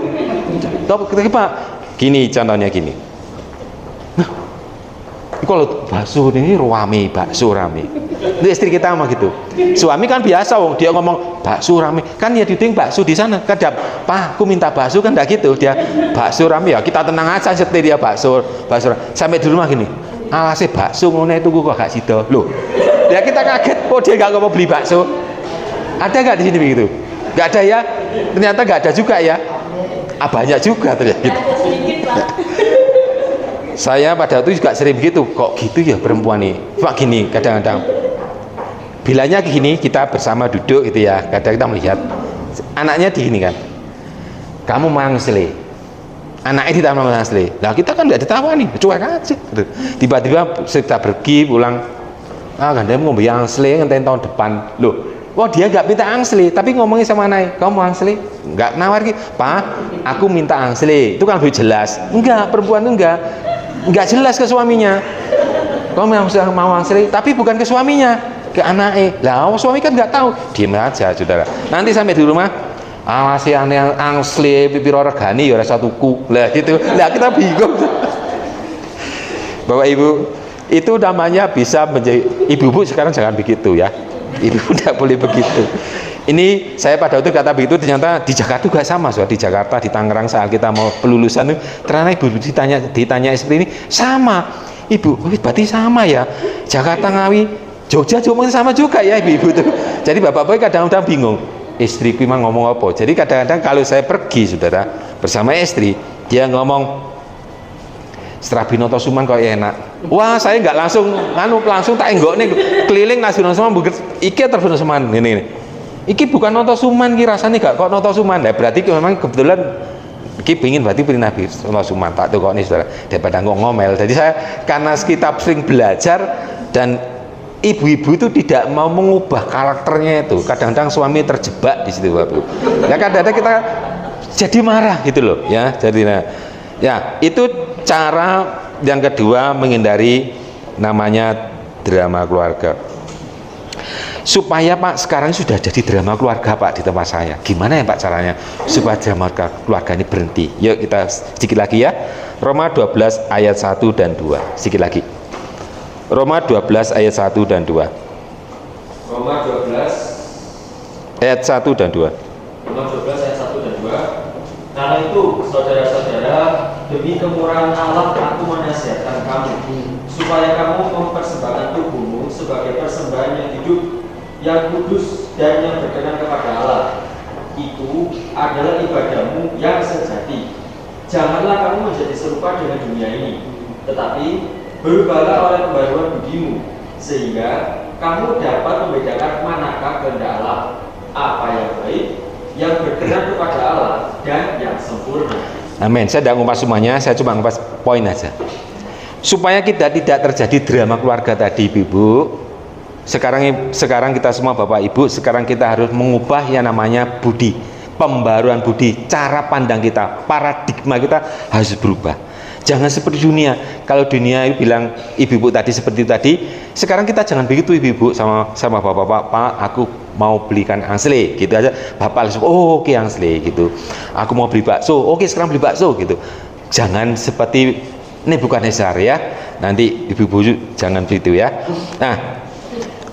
Pak, gini contohnya gini. Nah, kalau bakso ini bakso rame. Itu istri kita mah gitu. Suami kan biasa, dia ngomong bakso rame. Kan ya diting bakso di sana. Kadang, Pak, aku minta bakso, kan enggak gitu. Dia bakso rame, ya kita tenang aja, setir dia bakso. Sampai di rumah gini. Alase bakso ngono itu kok gak sida. Loh. Ya kita kaget, kok dia gak mau beli bakso. Ada gak di sini begitu? Gak ada ya? Ternyata gak ada juga ya. Banyak juga ternyata gitu. Saya pada waktu juga sering begitu. Kok gitu ya perempuan nih? Pak gini kadang-kadang. Bilanya gini, kita bersama duduk gitu ya. Kadang kita melihat anaknya di gini kan. Kamu mangsle. Anaknya tidak mau asli. Nah kita kan nggak ditawani, cuek aja. Tiba-tiba kita pergi pulang, gandeng ngombe angsli ngenten tahun depan. Loh, dia nggak minta angsli, tapi ngomongin sama anaknya, kamu mau angsli? Nggak nawar gitu, Pak, aku minta angsli. Itu kan lebih jelas. Enggak, perempuan itu enggak jelas ke suaminya. Kamu mau angsli, tapi bukan ke suaminya, ke anaknya. Lah, suami kan nggak tahu. Diam aja, saudara. Nanti sampai di rumah. Si aneh angsli pipiro regani ya rasa tuku lah gitu. Lah kita bingung. Bapak Ibu, itu namanya bisa menjadi ibu-ibu sekarang jangan begitu ya. Ibu tidak boleh begitu. Ini saya pada waktu kata begitu, ternyata di Jakarta juga sama. Di Jakarta, di Tangerang saat kita mau pelulusan itu, ternyata ibu ditanya seperti ini sama. Ibu, berarti sama ya. Jakarta Ngawi, Jogja cuma sama juga ya ibu-ibu itu. Jadi bapak-bapak kadang-kadang bingung. Istriku memang ngomong apa? Jadi kadang-kadang kalau saya pergi saudara bersama istri, dia ngomong Strabinoto Suman kok enak. Wah saya nggak langsung tak enggok nih keliling Nasional Suman iki terus Suman ini. Iki bukan Noto Suman ki rasanya gak kok Noto Suman. Nah, berarti memang kebetulan iki pengin berarti pilih Nabi Noto Suman tak tuh kok nih saudara daripada ngomel. Jadi saya karena kita sering belajar dan ibu-ibu itu tidak mau mengubah karakternya itu. Kadang-kadang suami terjebak di situ Bapak. Ya kadang-kadang kita jadi marah gitu loh ya. Jadi ya itu cara yang kedua menghindari namanya drama keluarga. Supaya Pak sekarang sudah jadi drama keluarga Pak di tempat saya. Gimana ya Pak caranya supaya drama keluarga ini berhenti? Yuk kita sedikit lagi ya. Roma 12 ayat 1 dan 2. Sedikit lagi. Roma 12 ayat 1 dan 2. Roma 12 Ayat 1 dan 2. Roma 12 ayat 1 dan 2. Karena itu, saudara-saudara, demi kemurahan Allah aku menasihatkan kamu, supaya kamu mempersembahkan tubuhmu sebagai persembahan yang hidup, yang kudus dan yang berkenan kepada Allah. Itu adalah ibadahmu yang sejati. Janganlah kamu menjadi serupa dengan dunia ini, tetapi berubahlah oleh pembaruan budimu, sehingga kamu dapat membedakan manakah kehendak Allah, apa yang baik, yang berkenan kepada Allah, dan yang sempurna. Amin. Saya tidak ngupas semuanya, saya cuma ngupas poin aja. Supaya kita tidak terjadi drama keluarga tadi, Ibu. Sekarang kita semua Bapak Ibu, sekarang kita harus mengubah yang namanya budi, pembaruan budi, cara pandang kita, paradigma kita harus berubah. Jangan seperti dunia. Kalau dunia bilang ibu-ibu tadi seperti tadi, sekarang kita jangan begitu ibu-ibu sama bapak-bapak. Pak, aku mau belikan angsle, gitu aja. Bapak langsung, oh oke, angsle gitu. Aku mau beli bakso, oke sekarang beli bakso gitu. Jangan seperti Nebukadnezar ya. Nanti ibu-ibu jangan begitu ya. Nah,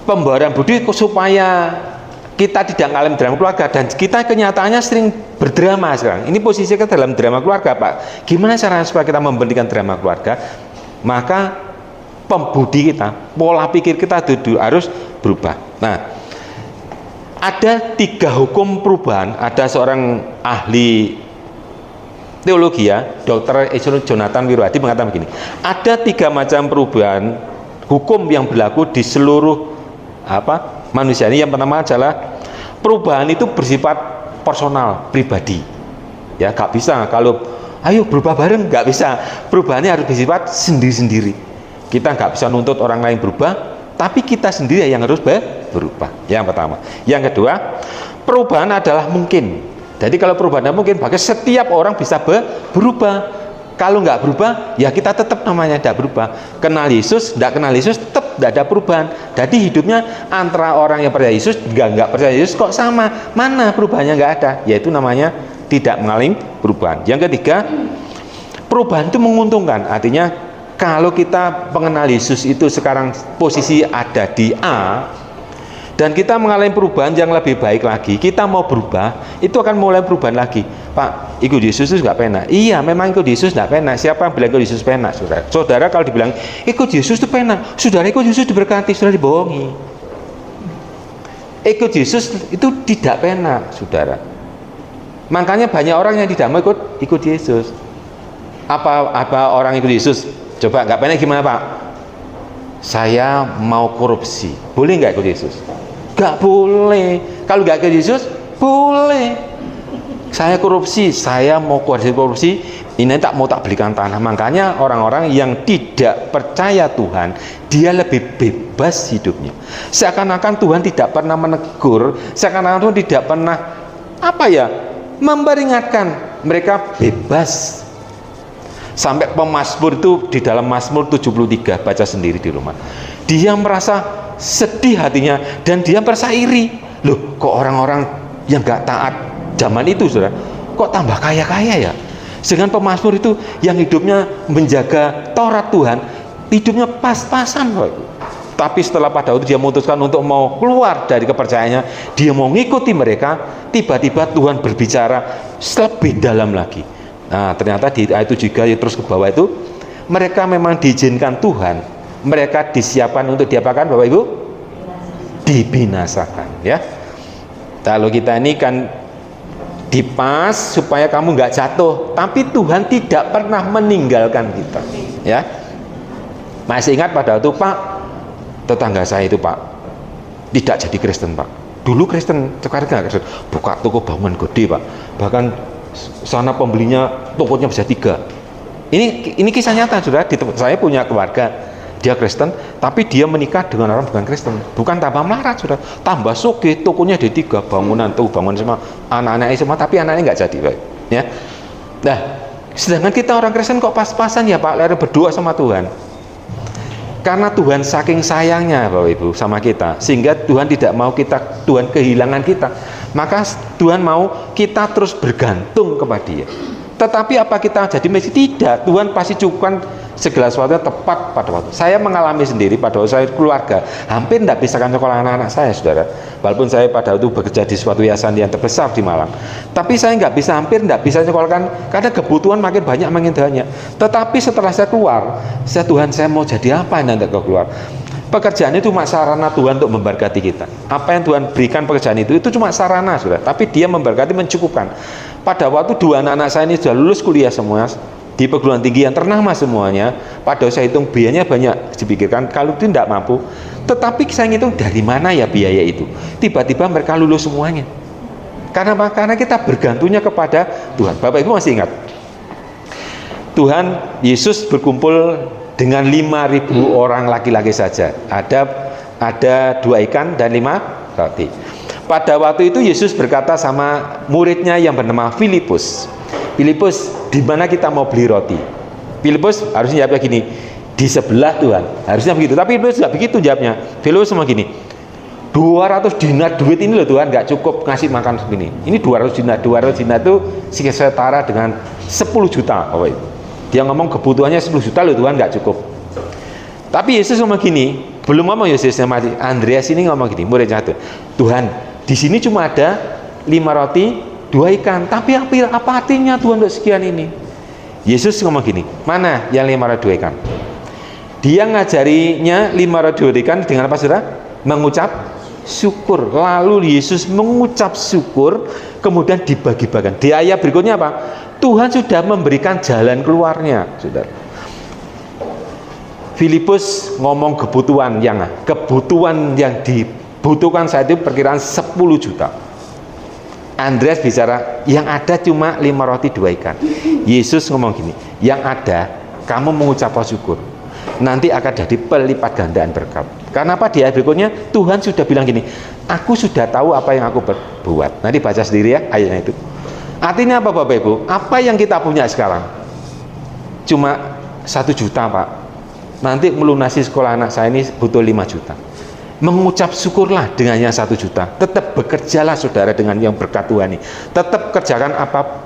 pembaruan budi supaya kita tidak mengalami drama keluarga, dan kita kenyataannya sering berdrama sekarang. Ini posisi kita dalam drama keluarga, Pak. Gimana caranya supaya kita memberikan drama keluarga? Maka pembudi kita, pola pikir kita harus berubah. Nah, ada 3 hukum perubahan. Ada seorang ahli teologi ya, Dr. Jonathan Wirwadi mengatakan begini. Ada 3 macam perubahan hukum yang berlaku di seluruh manusia ini. Yang pertama adalah perubahan itu bersifat personal, pribadi ya, gak bisa kalau ayo berubah bareng, gak bisa. Perubahannya harus bersifat sendiri-sendiri. Kita gak bisa nuntut orang lain berubah, tapi kita sendiri yang harus berubah. Yang pertama. Yang kedua, perubahan adalah mungkin. Jadi kalau perubahan mungkin, maka setiap orang bisa berubah. Kalau nggak berubah, ya kita tetap namanya tidak berubah. Kenal Yesus, tidak kenal Yesus, tetap tidak ada perubahan. Jadi hidupnya antara orang yang percaya Yesus, nggak percaya Yesus kok sama. Mana perubahannya nggak ada? Yaitu namanya tidak mengalami perubahan. Yang ketiga, perubahan itu menguntungkan. Artinya kalau kita mengenal Yesus itu sekarang posisi ada di A, dan kita mengalami perubahan yang lebih baik lagi, kita mau berubah, itu akan mulai perubahan lagi. Pak, ikut Yesus itu nggak penak. Iya, memang ikut Yesus nggak penak. Siapa yang bilang ikut Yesus penak, saudara? Saudara kalau dibilang ikut Yesus itu penak, saudara ikut Yesus diberkati, saudara dibohongi. Ikut Yesus itu tidak penak, saudara. Makanya banyak orang yang tidak mau ikut Yesus. Apa orang ikut Yesus? Coba nggak penak gimana, Pak? Saya mau korupsi, boleh nggak ikut Yesus? Gak boleh. Kalau gak ke Yesus, boleh. Saya korupsi, saya mau korupsi, ini tak belikan tanah. Makanya orang-orang yang tidak percaya Tuhan, dia lebih bebas hidupnya. Seakan-akan Tuhan tidak pernah menegur, seakan-akan Tuhan tidak pernah memperingatkan. Mereka bebas. Sampai pemazmur itu di dalam Mazmur 73, baca sendiri di rumah. Dia merasa sedih hatinya dan dia merasa iri. Loh, kok orang-orang yang gak taat zaman itu, saudara, kok tambah kaya-kaya ya? Sedangkan pemazmur itu yang hidupnya menjaga Taurat Tuhan, hidupnya pas-pasan kok. Tapi setelah pada waktu dia memutuskan untuk mau keluar dari kepercayaannya, dia mau ngikuti mereka, tiba-tiba Tuhan berbicara lebih dalam lagi. Nah, ternyata di ayat 7 juga terus ke bawah itu, mereka memang diizinkan Tuhan, mereka disiapkan untuk diapakan, Bapak Ibu? Dibinasakan ya. Kalau kita ini kan dipas supaya kamu nggak jatuh, tapi Tuhan tidak pernah meninggalkan kita ya. Masih ingat pada waktu Pak, tetangga saya itu Pak tidak jadi Kristen Pak, dulu Kristen, sekarang nggak Kristen, buka toko bangunan gede Pak, bahkan sana pembelinya tokonya bisa 3. Ini kisah nyata, sudah. Saya punya keluarga, dia Kristen, tapi dia menikah dengan orang bukan Kristen, bukan tambah melarat, sudah. Tambah sugih, tokonya ada 3, bangunan semua, anak-anaknya semua, tapi anaknya nggak jadi, Pak. Ya. Nah, sedangkan kita orang Kristen kok pas-pasan ya Pak, lari berdoa sama Tuhan. Karena Tuhan saking sayangnya Bapak Ibu sama kita, sehingga Tuhan tidak mau Tuhan kehilangan kita. Maka Tuhan mau kita terus bergantung kepada Dia. Tetapi apa kita jadi miskin? Tidak. Tuhan pasti cukupkan segala sesuatunya tepat pada waktu. Saya mengalami sendiri pada waktu saya keluarga, hampir tidak bisa sekolah anak-anak saya, saudara. Walaupun saya pada waktu bekerja di suatu yayasan yang terbesar di Malang, tapi saya hampir tidak bisa sekolahkan karena kebutuhan makin banyak. Tetapi setelah saya keluar, Tuhan, saya mau jadi apa nanti kalau keluar? Pekerjaan itu cuma sarana Tuhan untuk memberkati kita. Apa yang Tuhan berikan pekerjaan itu cuma sarana, saudara. Tapi Dia memberkati, mencukupkan. Pada waktu dua anak-anak saya ini sudah lulus kuliah semua di perguruan tinggi yang ternama semuanya, pada saya hitung biayanya banyak dipikirkan, kalau itu tidak mampu. Tetapi saya hitung dari mana ya biaya itu, tiba-tiba mereka lulus semuanya. Karena apa? Karena kita bergantungnya kepada Tuhan. Bapak Ibu masih ingat Tuhan Yesus berkumpul dengan 5.000 orang laki-laki saja, ada 2 ikan dan 5 roti. Pada waktu itu Yesus berkata sama muridnya yang bernama Filipus, di mana kita mau beli roti? Filipus harusnya jawabnya gini, di sebelah Tuhan, harusnya begitu. Tapi Filipus nggak begitu jawabnya. Filipus sama gini, 200 dinar duit ini loh Tuhan, nggak cukup ngasih makan segini. Ini 200 dinar itu setara dengan 10 juta. Oh, dia ngomong kebutuhannya 10 juta loh Tuhan, nggak cukup. Tapi Yesus ngomong gini, belum ngomong Yesus sama Andreas ini ngomong gini, muridnya Tuhan, di sini cuma ada 5 roti 2 ikan, tapi apa artinya Tuhan untuk sekian ini? Yesus ngomong gini, mana yang 5 roti 2 ikan? Dia ngajarinya 5 roti 2 ikan dengan apa, saudara? Mengucap syukur. Lalu Yesus mengucap syukur, kemudian dibagi-bagikan. Di ayat berikutnya apa? Tuhan sudah memberikan jalan keluarnya, saudara. Filipus ngomong kebutuhan yang dibutuhkan saat itu perkiraan 10 juta. Andreas bicara, yang ada cuma 5 roti 2 ikan. Yesus ngomong gini, yang ada kamu mengucap syukur, nanti akan jadi pelipat gandaan berkat. Karena apa? Di ayat berikutnya Tuhan sudah bilang gini, aku sudah tahu apa yang aku berbuat. Nanti baca sendiri ya ayatnya itu. Artinya apa Bapak Ibu? Apa yang kita punya sekarang cuma 1 juta Pak, nanti melunasi sekolah anak saya ini butuh 5 juta. Mengucap syukurlah dengan yang 1 juta. Tetap bekerjalah saudara dengan yang berkat Tuhan ini. Tetap kerjakan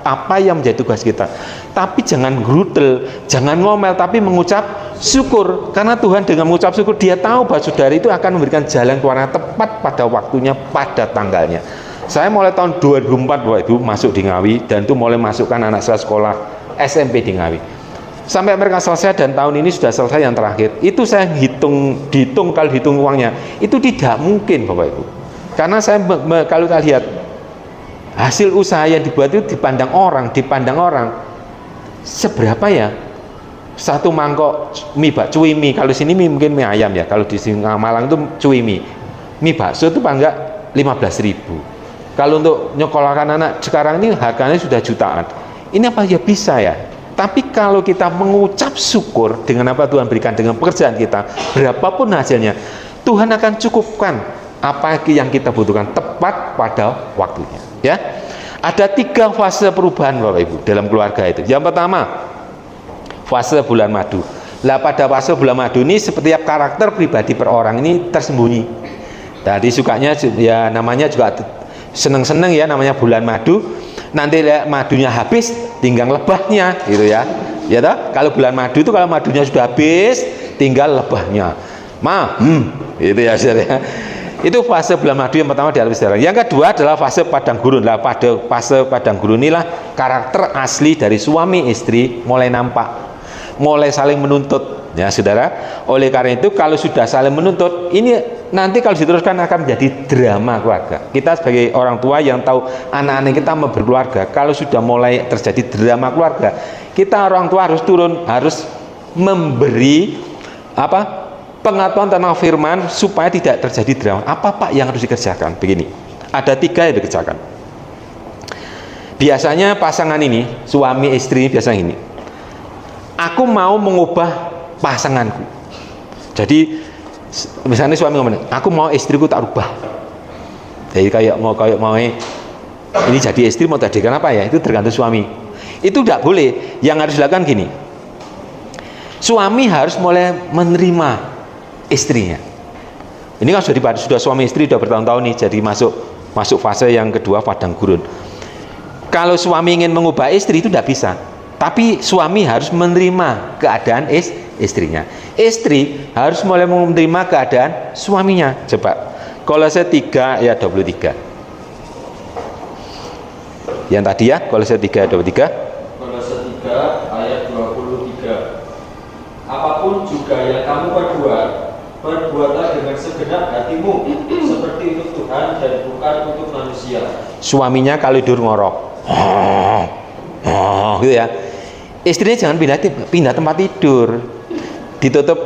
apa yang menjadi tugas kita. Tapi jangan grudel, jangan ngomel, tapi mengucap syukur. Karena Tuhan dengan mengucap syukur, Dia tahu bahwa saudara itu akan memberikan jalan keluar tepat pada waktunya, pada tanggalnya. Saya mulai tahun 2004 Bapak Ibu masuk di Ngawi, dan itu mulai masukkan anak saya sekolah SMP di Ngawi. Sampai mereka selesai, dan tahun ini sudah selesai yang terakhir. Itu saya dihitung kalau hitung uangnya, itu tidak mungkin Bapak Ibu. Karena saya kalau kita lihat hasil usaha yang dibuat itu dipandang orang seberapa ya? Satu mangkok mie bakso, mie, kalau sini mie mungkin mie ayam ya, kalau di Malang itu cuy mie bakso itu paling enggak 15.000. Kalau untuk nyekolahkan anak sekarang ini harganya sudah jutaan. Ini apa ya bisa ya? Tapi kalau kita mengucap syukur dengan apa Tuhan berikan, dengan pekerjaan kita, berapapun hasilnya, Tuhan akan cukupkan apa yang kita butuhkan tepat pada waktunya. Ya, ada 3 fase perubahan Bapak Ibu dalam keluarga itu. Yang pertama, fase bulan madu. Lah pada fase bulan madu ini setiap karakter pribadi per orang ini tersembunyi. Tadi sukanya ya namanya juga seneng-seneng ya, namanya bulan madu. Nanti madunya habis, tinggal lebahnya, gitu ya. Ya toh? Kalau bulan madu itu kalau madunya sudah habis, tinggal lebahnya. Gitu ya, saudara. Itu fase bulan madu yang pertama di alam sejarah. Yang kedua adalah fase padang gurun. Lah pada fase padang gurun inilah karakter asli dari suami istri mulai nampak, mulai saling menuntut. Ya, saudara. Oleh karena itu kalau sudah saling menuntut, ini nanti kalau diteruskan akan menjadi drama keluarga. Kita sebagai orang tua yang tahu anak-anak kita mau berkeluarga, kalau sudah mulai terjadi drama keluarga, kita orang tua harus turun, harus memberi pengetahuan tentang firman supaya tidak terjadi drama. Apa Pak yang harus dikerjakan? Begini, ada 3 yang dikerjakan. Biasanya pasangan ini, suami istri biasanya ini, aku mau mengubah pasanganku. Jadi misalnya suami ngomong, aku mau istriku tak rubah. Jadi kayak mau ini jadi istri mau jadikan apa ya? Itu tergantung suami. Itu tidak boleh. Yang harus dilakukan gini. Suami harus mulai menerima istrinya. Ini kan sudah suami istri sudah bertahun-tahun nih, jadi masuk fase yang kedua padang gurun. Kalau suami ingin mengubah istri itu tidak bisa. Tapi suami harus menerima keadaan istrinya. Istri harus mulai menerima keadaan suaminya. Coba Kolose 3 ayat 23. Yang tadi ya, Kolose 3 ayat 23. Kolose 3 ayat 23. Apapun juga yang kamu perbuat, perbuatlah dengan segenap hatimu, seperti untuk Tuhan dan bukan untuk manusia. Suaminya kalau tidur ngorok, gitu ya. Istrinya jangan pindah tempat tidur, ditutup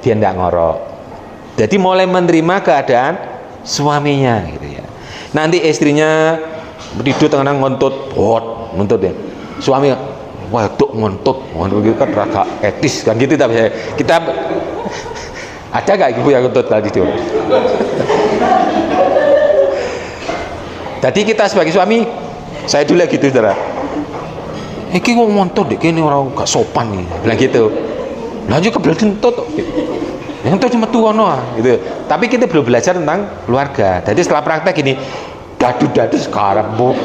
dia nggak ngorok. Jadi mulai menerima keadaan suaminya gitu ya. Nanti istrinya tidur tengah ngontut ya. Suami waduh ngontut gitu kan raga etis kan gitu. Tapi kita ada nggak ibu yang ngontut tadi tidur? Jadi kita sebagai suami, saya dulu gitu saudara. Iki kok ngontut deh, ini orang gak sopan nih, bilang gitu. Lanjut ke belakang entut, yang itu cuma tuwono gitu. Tapi kita belum belajar tentang keluarga. Jadi setelah praktek ini, dadu sekarang bu,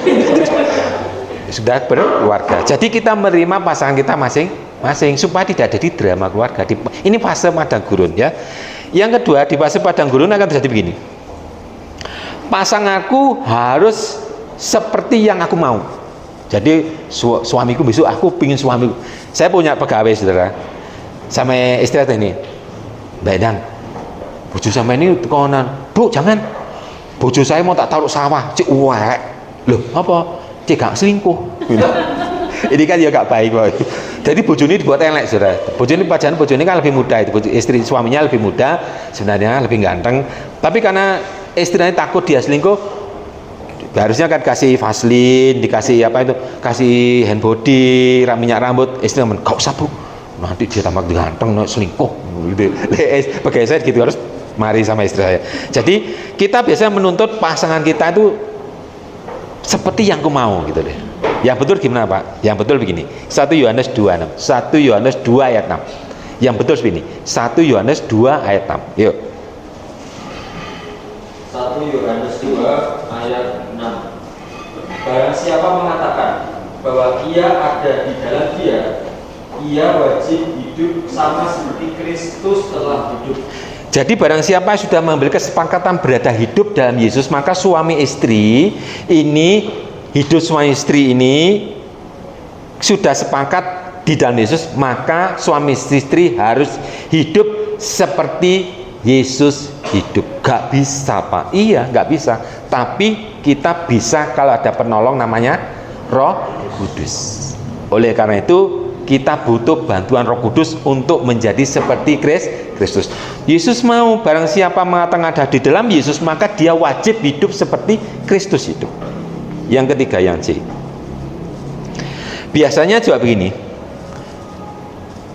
sudah berkeluarga. Jadi kita menerima pasangan kita masing-masing supaya tidak ada di drama keluarga. Ini fase padang gurun ya. Yang kedua di fase padang gurun akan terjadi begini. Pasanganku harus seperti yang aku mau. Jadi suamiku besok aku pingin suamiku. Saya punya pegawai saudara, sama istri ini, Mbak Endang, bojo sama ini konan, bu jangan, bojo saya mau tak taruh sawah, cik uwek, loh apa, cik gak selingkuh. Ini kan ya gak baik boy. Jadi bojo ini dibuat elek saudara. Bojo ini pacaran, bojo ini kan lebih muda itu, istri suaminya lebih muda, sebenarnya lebih ganteng. Tapi karena istrinya takut dia selingkuh, harusnya kan kasih Vaseline, dikasih apa itu, kasih hand body, minyak rambut. Istri ngomong, gak usah bu, nanti dia tambah ganteng, selingkuh gitu. Pakai saya gitu, harus mari sama istri saya. Jadi kita biasanya menuntut pasangan kita itu seperti yang aku mau gitu deh. Yang betul gimana Pak? Yang betul begini, 1 Yohanes 2:6, 1 Yohanes 2 ayat 6. Yang betul begini, 1 Yohanes 2 ayat 6. Yuk. 1 Yohanes 2 ayat 6. Barang siapa mengatakan bahwa ia ada di dalam dia, ia wajib hidup sama seperti Kristus telah hidup. Jadi barang siapa sudah mengambil kesepakatan berada hidup dalam Yesus, maka suami istri ini, hidup suami istri ini sudah sepakat di dalam Yesus, maka suami istri harus hidup seperti Yesus hidup. Gak bisa Pak, iya gak bisa. Tapi kita bisa kalau ada penolong namanya Roh Kudus. Oleh karena itu kita butuh bantuan Roh Kudus untuk menjadi seperti Kristus. Yesus mau barang siapa mengatakan ada di dalam Yesus, maka dia wajib hidup seperti Kristus hidup. Yang ketiga, yang C. Biasanya juga begini.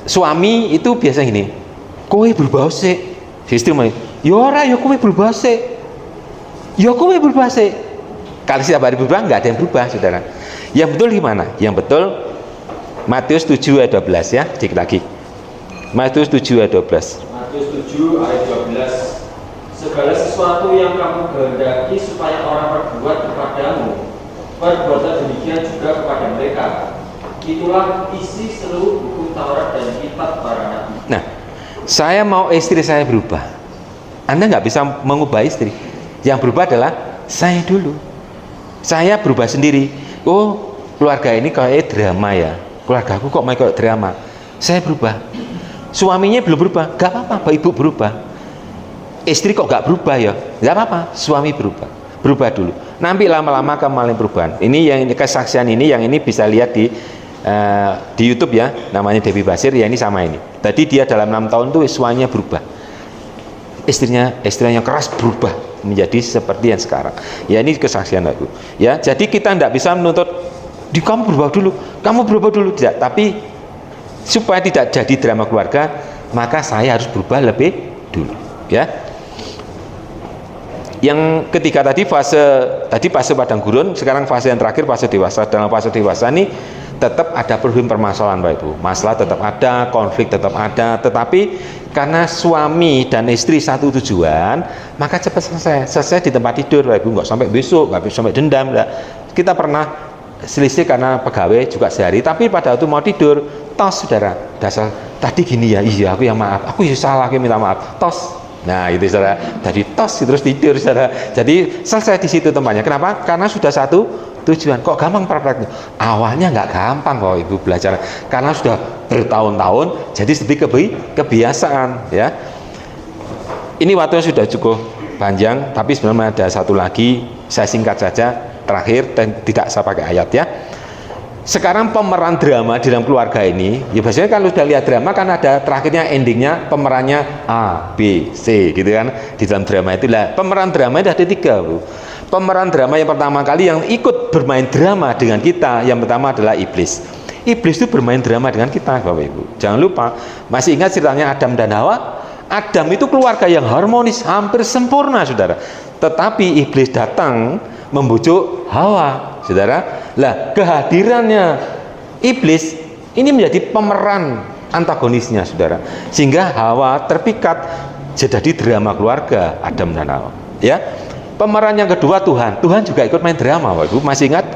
Suami itu biasa gini, kowe berubah sih. Istri mau, ya ora, ya kowe berubah sih. Ya kowe berubah sih. Kalau setiap hari berubah, nggak ada yang berubah, saudara. Yang betul gimana? Yang betul Matius 7 ayat 12 ya, sedikit lagi. Matius 7 ayat 12. Matius 7 ayat 12. Segala sesuatu yang kamu kehendaki supaya orang perbuat kepadamu, perbuatlah demikian juga kepada mereka. Itulah isi seluruh buku Taurat dan kitab para nabi. Nah, saya mau istri saya berubah. Anda nggak bisa mengubah istri. Yang berubah adalah saya dulu. Saya berubah sendiri. Oh, keluarga ini kayak drama ya. Keluarga aku kok main kayak drama. Saya berubah. Suaminya belum berubah. Gak apa-apa, ibu berubah. Istri kok gak berubah ya? Gak apa-apa, suami berubah. Berubah dulu. Nanti lama-lama kamu malah perubahan. Ini yang kesaksian ini, yang ini bisa lihat di YouTube ya. Namanya Dewi Basir. Ya ini sama ini. Tadi dia dalam 6 tahun tuh suaminya berubah. Istrinya keras berubah menjadi seperti yang sekarang. Ya ini kesaksian aku. Ya, jadi kita tidak bisa menuntut kamu berubah dulu, tidak. Tapi supaya tidak jadi drama keluarga, maka saya harus berubah lebih dulu. Ya. Yang ketiga tadi fase padang gurun, sekarang fase yang terakhir fase dewasa. Dalam fase dewasa ini tetap ada permasalahan Pak Ibu. Masalah tetap ada, konflik tetap ada, tetapi karena suami dan istri satu tujuan, maka cepat selesai di tempat tidur Pak Ibu, nggak sampai besok, nggak sampai dendam. Kita pernah selisih karena pegawai juga sehari, tapi pada waktu mau tidur tos saudara, dasar tadi gini ya, iya aku yang maaf, aku ya salah, aku minta maaf, tos. Nah itu saudara, jadi tos terus tidur saudara. Jadi selesai di situ temannya. Kenapa? Karena sudah satu tujuan. Kok gampang prakteknya? Awalnya nggak gampang kok ibu belajar, karena sudah bertahun-tahun, jadi seperti kebiasaan ya. Ini waktunya sudah cukup panjang, tapi sebenarnya ada satu lagi, saya singkat saja terakhir dan tidak saya pakai ayat ya. Sekarang pemeran drama di dalam keluarga ini, ya biasanya kalau sudah lihat drama kan ada terakhirnya endingnya pemerannya A, B, C gitu kan. Di dalam drama itulah pemeran drama itu ada 3 Bu. Pemeran drama yang pertama kali yang ikut bermain drama dengan kita, yang pertama adalah iblis. Iblis itu bermain drama dengan kita Bapak Ibu. Jangan lupa, masih ingat ceritanya Adam dan Hawa? Adam itu keluarga yang harmonis, hampir sempurna saudara. Tetapi iblis datang membujuk Hawa saudara. Lah kehadirannya iblis ini menjadi pemeran antagonisnya saudara, sehingga Hawa terpikat jadi drama keluarga Adam dan Hawa ya. Pemeran yang kedua Tuhan juga ikut main drama Bapak Ibu. Masih ingat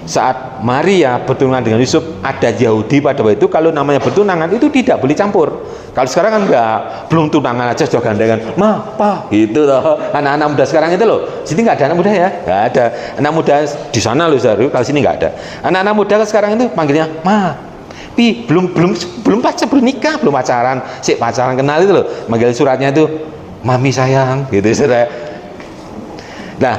saat Maria bertunangan dengan Yusuf, ada Yahudi pada waktu itu kalau namanya bertunangan itu tidak boleh campur. Kalau sekarang kan enggak, belum tunangan aja sudah gandengan ma, pa, gitu loh. Anak-anak muda sekarang itu loh, sini nggak ada anak muda ya, nggak ada anak muda di sana loh Saudara, kalau sini nggak ada. Anak-anak muda sekarang itu panggilnya ma, pi, belum nikah, belum pacaran, si pacaran kenal itu loh, manggil suratnya itu mami sayang, gitu Saudara. Nah,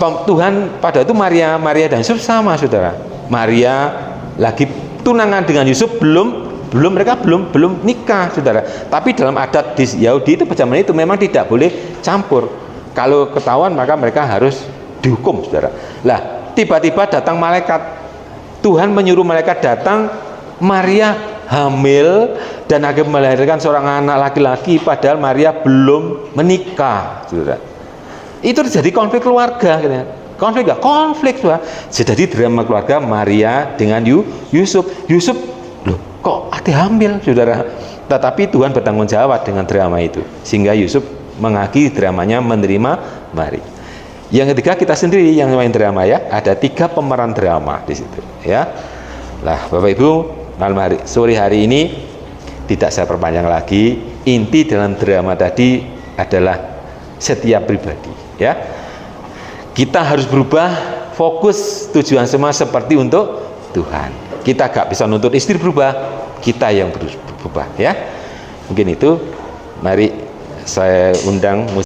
Tuhan pada itu Maria dan Yusuf sama saudara. Maria lagi tunangan dengan Yusuf, mereka belum nikah saudara. Tapi dalam adat di Yahudi itu pada zaman itu memang tidak boleh campur. Kalau ketahuan maka mereka harus dihukum saudara. Lah tiba-tiba datang malaikat, Tuhan menyuruh malaikat datang, Maria hamil dan akhirnya melahirkan seorang anak laki-laki padahal Maria belum menikah saudara. Itu terjadi konflik keluarga gitu. Konflik jadi drama keluarga Maria dengan Yusuf loh kok ada hamil saudara, tetapi Tuhan bertanggung jawab dengan drama itu sehingga Yusuf mengakhiri dramanya menerima Maria. Yang ketiga kita sendiri yang main drama ya, ada 3 pemeran drama di situ ya. Lah Bapak Ibu, sore hari ini tidak saya perpanjang lagi, inti dalam drama tadi adalah setiap pribadi ya, kita harus berubah, fokus tujuan semua seperti untuk Tuhan. Kita gak bisa nuntut istri berubah, kita yang berubah ya. Mungkin itu, mari saya undang